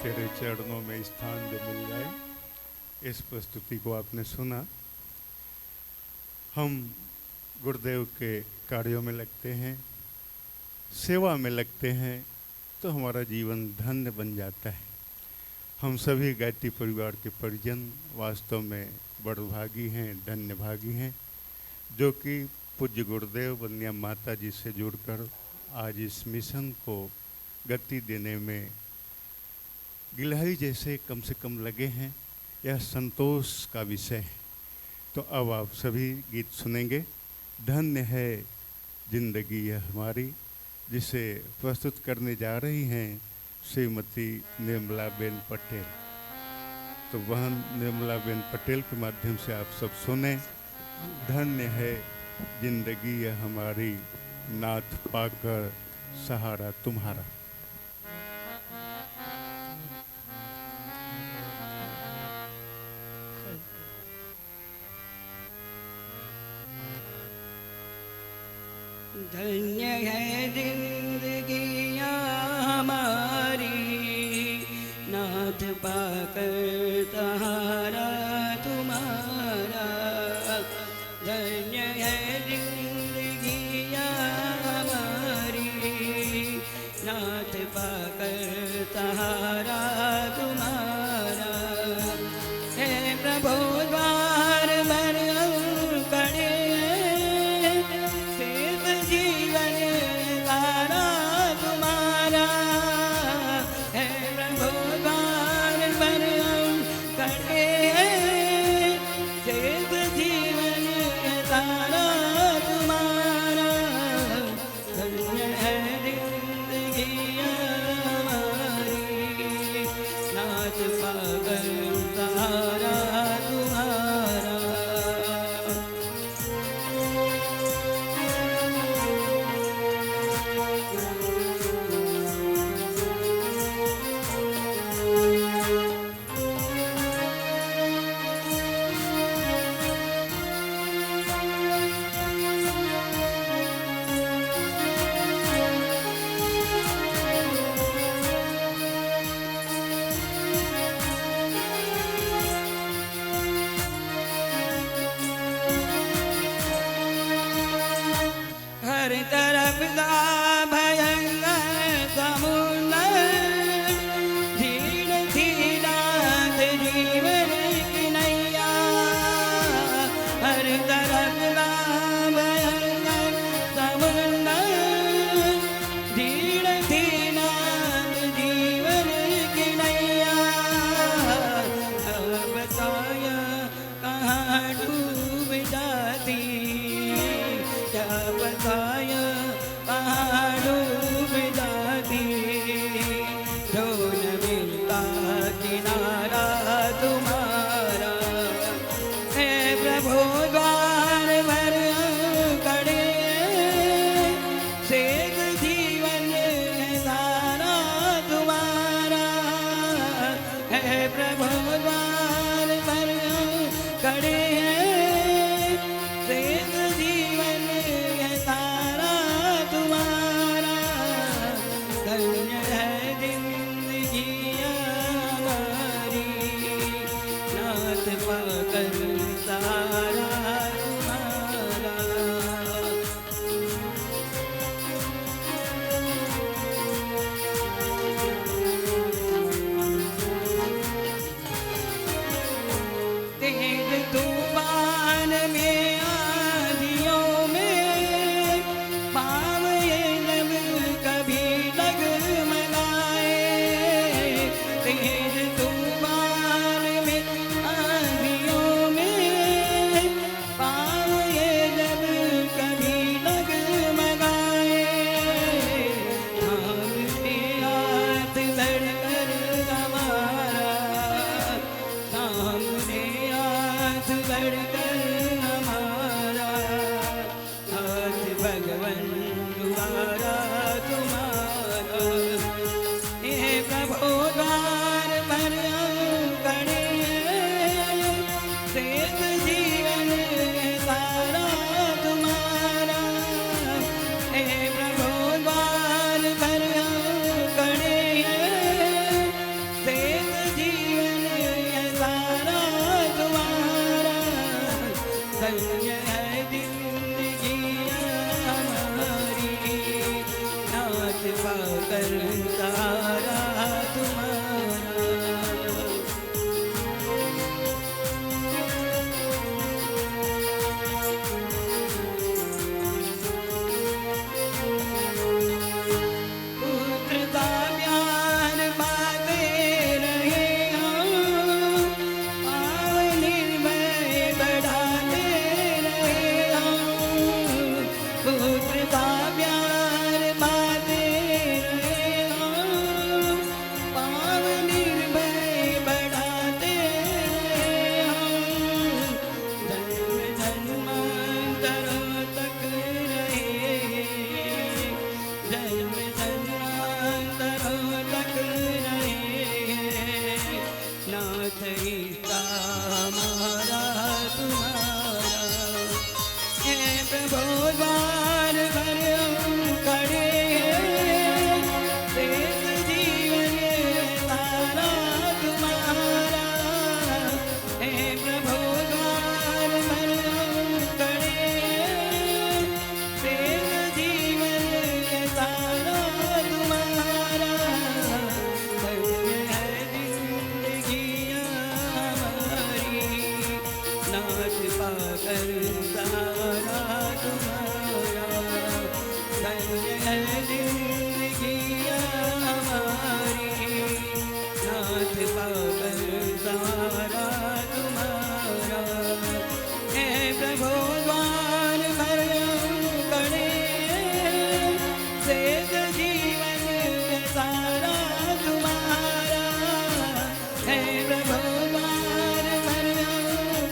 तेरे चरणों में स्थान जो मिल जाए, इस प्रस्तुति को आपने सुना। हम गुरुदेव के कार्यों में लगते हैं, सेवा में लगते हैं, तो हमारा जीवन धन्य बन जाता है। हम सभी गायत्री परिवार के परिजन वास्तव में बड़भागी हैं, धन्यभागी हैं, जो कि पूज्य गुरुदेव वंदनीय माता जी से जुड़कर आज इस मिशन को गति देने में गिलहरी जैसे कम से कम लगे हैं। यह संतोष का विषय है। तो अब आप सभी गीत सुनेंगे। धन्य है जिंदगी यह हमारी, जिसे प्रस्तुत करने जा रही हैं श्रीमती निर्मला बेन पटेल। तो बहन निर्मला बेन पटेल के माध्यम से आप सब सुने। धन्य है जिंदगी यह हमारी, नाथ पाकर सहारा तुम्हारा। धन्य है जिंदगी हमारी, नाथ पाकर सहारा तुम्हारा। धन्य है जिंदगी हमारी, नाथ पाकर सहारा तुम्हारा। हे प्रभु द्वार पर हम खड़े हैं, सिर्फ जीवन तारा तुम्हारा। हे प्रभु द्वार पर हम खड़े हैं, सिर्फ जीवन तारा तुम्हारा। धन्य है जिंदगी हमारी, नाथ पाकर सहारा तुम्हारा। हर तरफ दा भयंकर समुंदर, धीरे धीरा जीवन की नैया। हर तरफ दा भयंकर समुंदर, धीरे धीरा जीवन की नैया। अब बताया कहाँ डूब जाती, क्या बताया कहाँ डूब जाती। जो न मिलता किनारा तुम्हारा। हे प्रभु द्वार पर हम खड़े हैं, शेख जीवन है सारा तुम्हारा। हे प्रभु द्वार पर हम खड़े हैं, शेख जीवन है सारा तुम्हारा। धन्य है जिंदगी हमारी, नाथ पाकर सहारा तुम्हारा। तेज तूफान में आंधियों में, पाँव ये जब कभी डगमगाए। तेज तूफान में आंधियों में, पाँव ये जब कभी डगमगाए। थामते हाथ धड़कर हमारा, सामने हाथ बढ़कर हमारा। हाथ भगवन द्वारा तुम्हारा। हे प्रभु द्वार पर हम खड़े हैं, शेष जीवन सारा तुम्हारा। हे प्रभु द्वार पर हम खड़े हैं, है जिंदगी हमारी, नाथ पाकर सहारा तुम्हारा। हे प्रभु द्वार भर खड़े, शेष जीवन है सारा तुम्हारा। हे प्रभु द्वार भर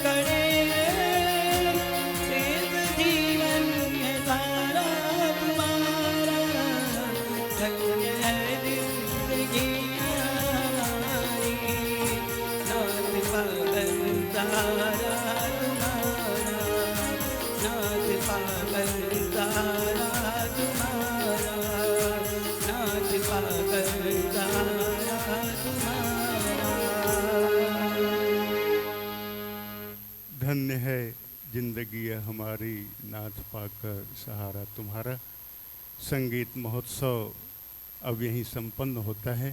खड़े, शेष जीवन है सारा तुम्हारा। धन्य है जिंदगी हमारी, नाथ पाकर सहारा तुम्हारा, नाथ पाकर सहारा तुम्हारा, नाथ पाकर सहारा तुम्हारा। धन्य है जिंदगी हमारी, नाथ पाकर सहारा तुम्हारा। संगीत महोत्सव अब यहीं संपन्न होता है।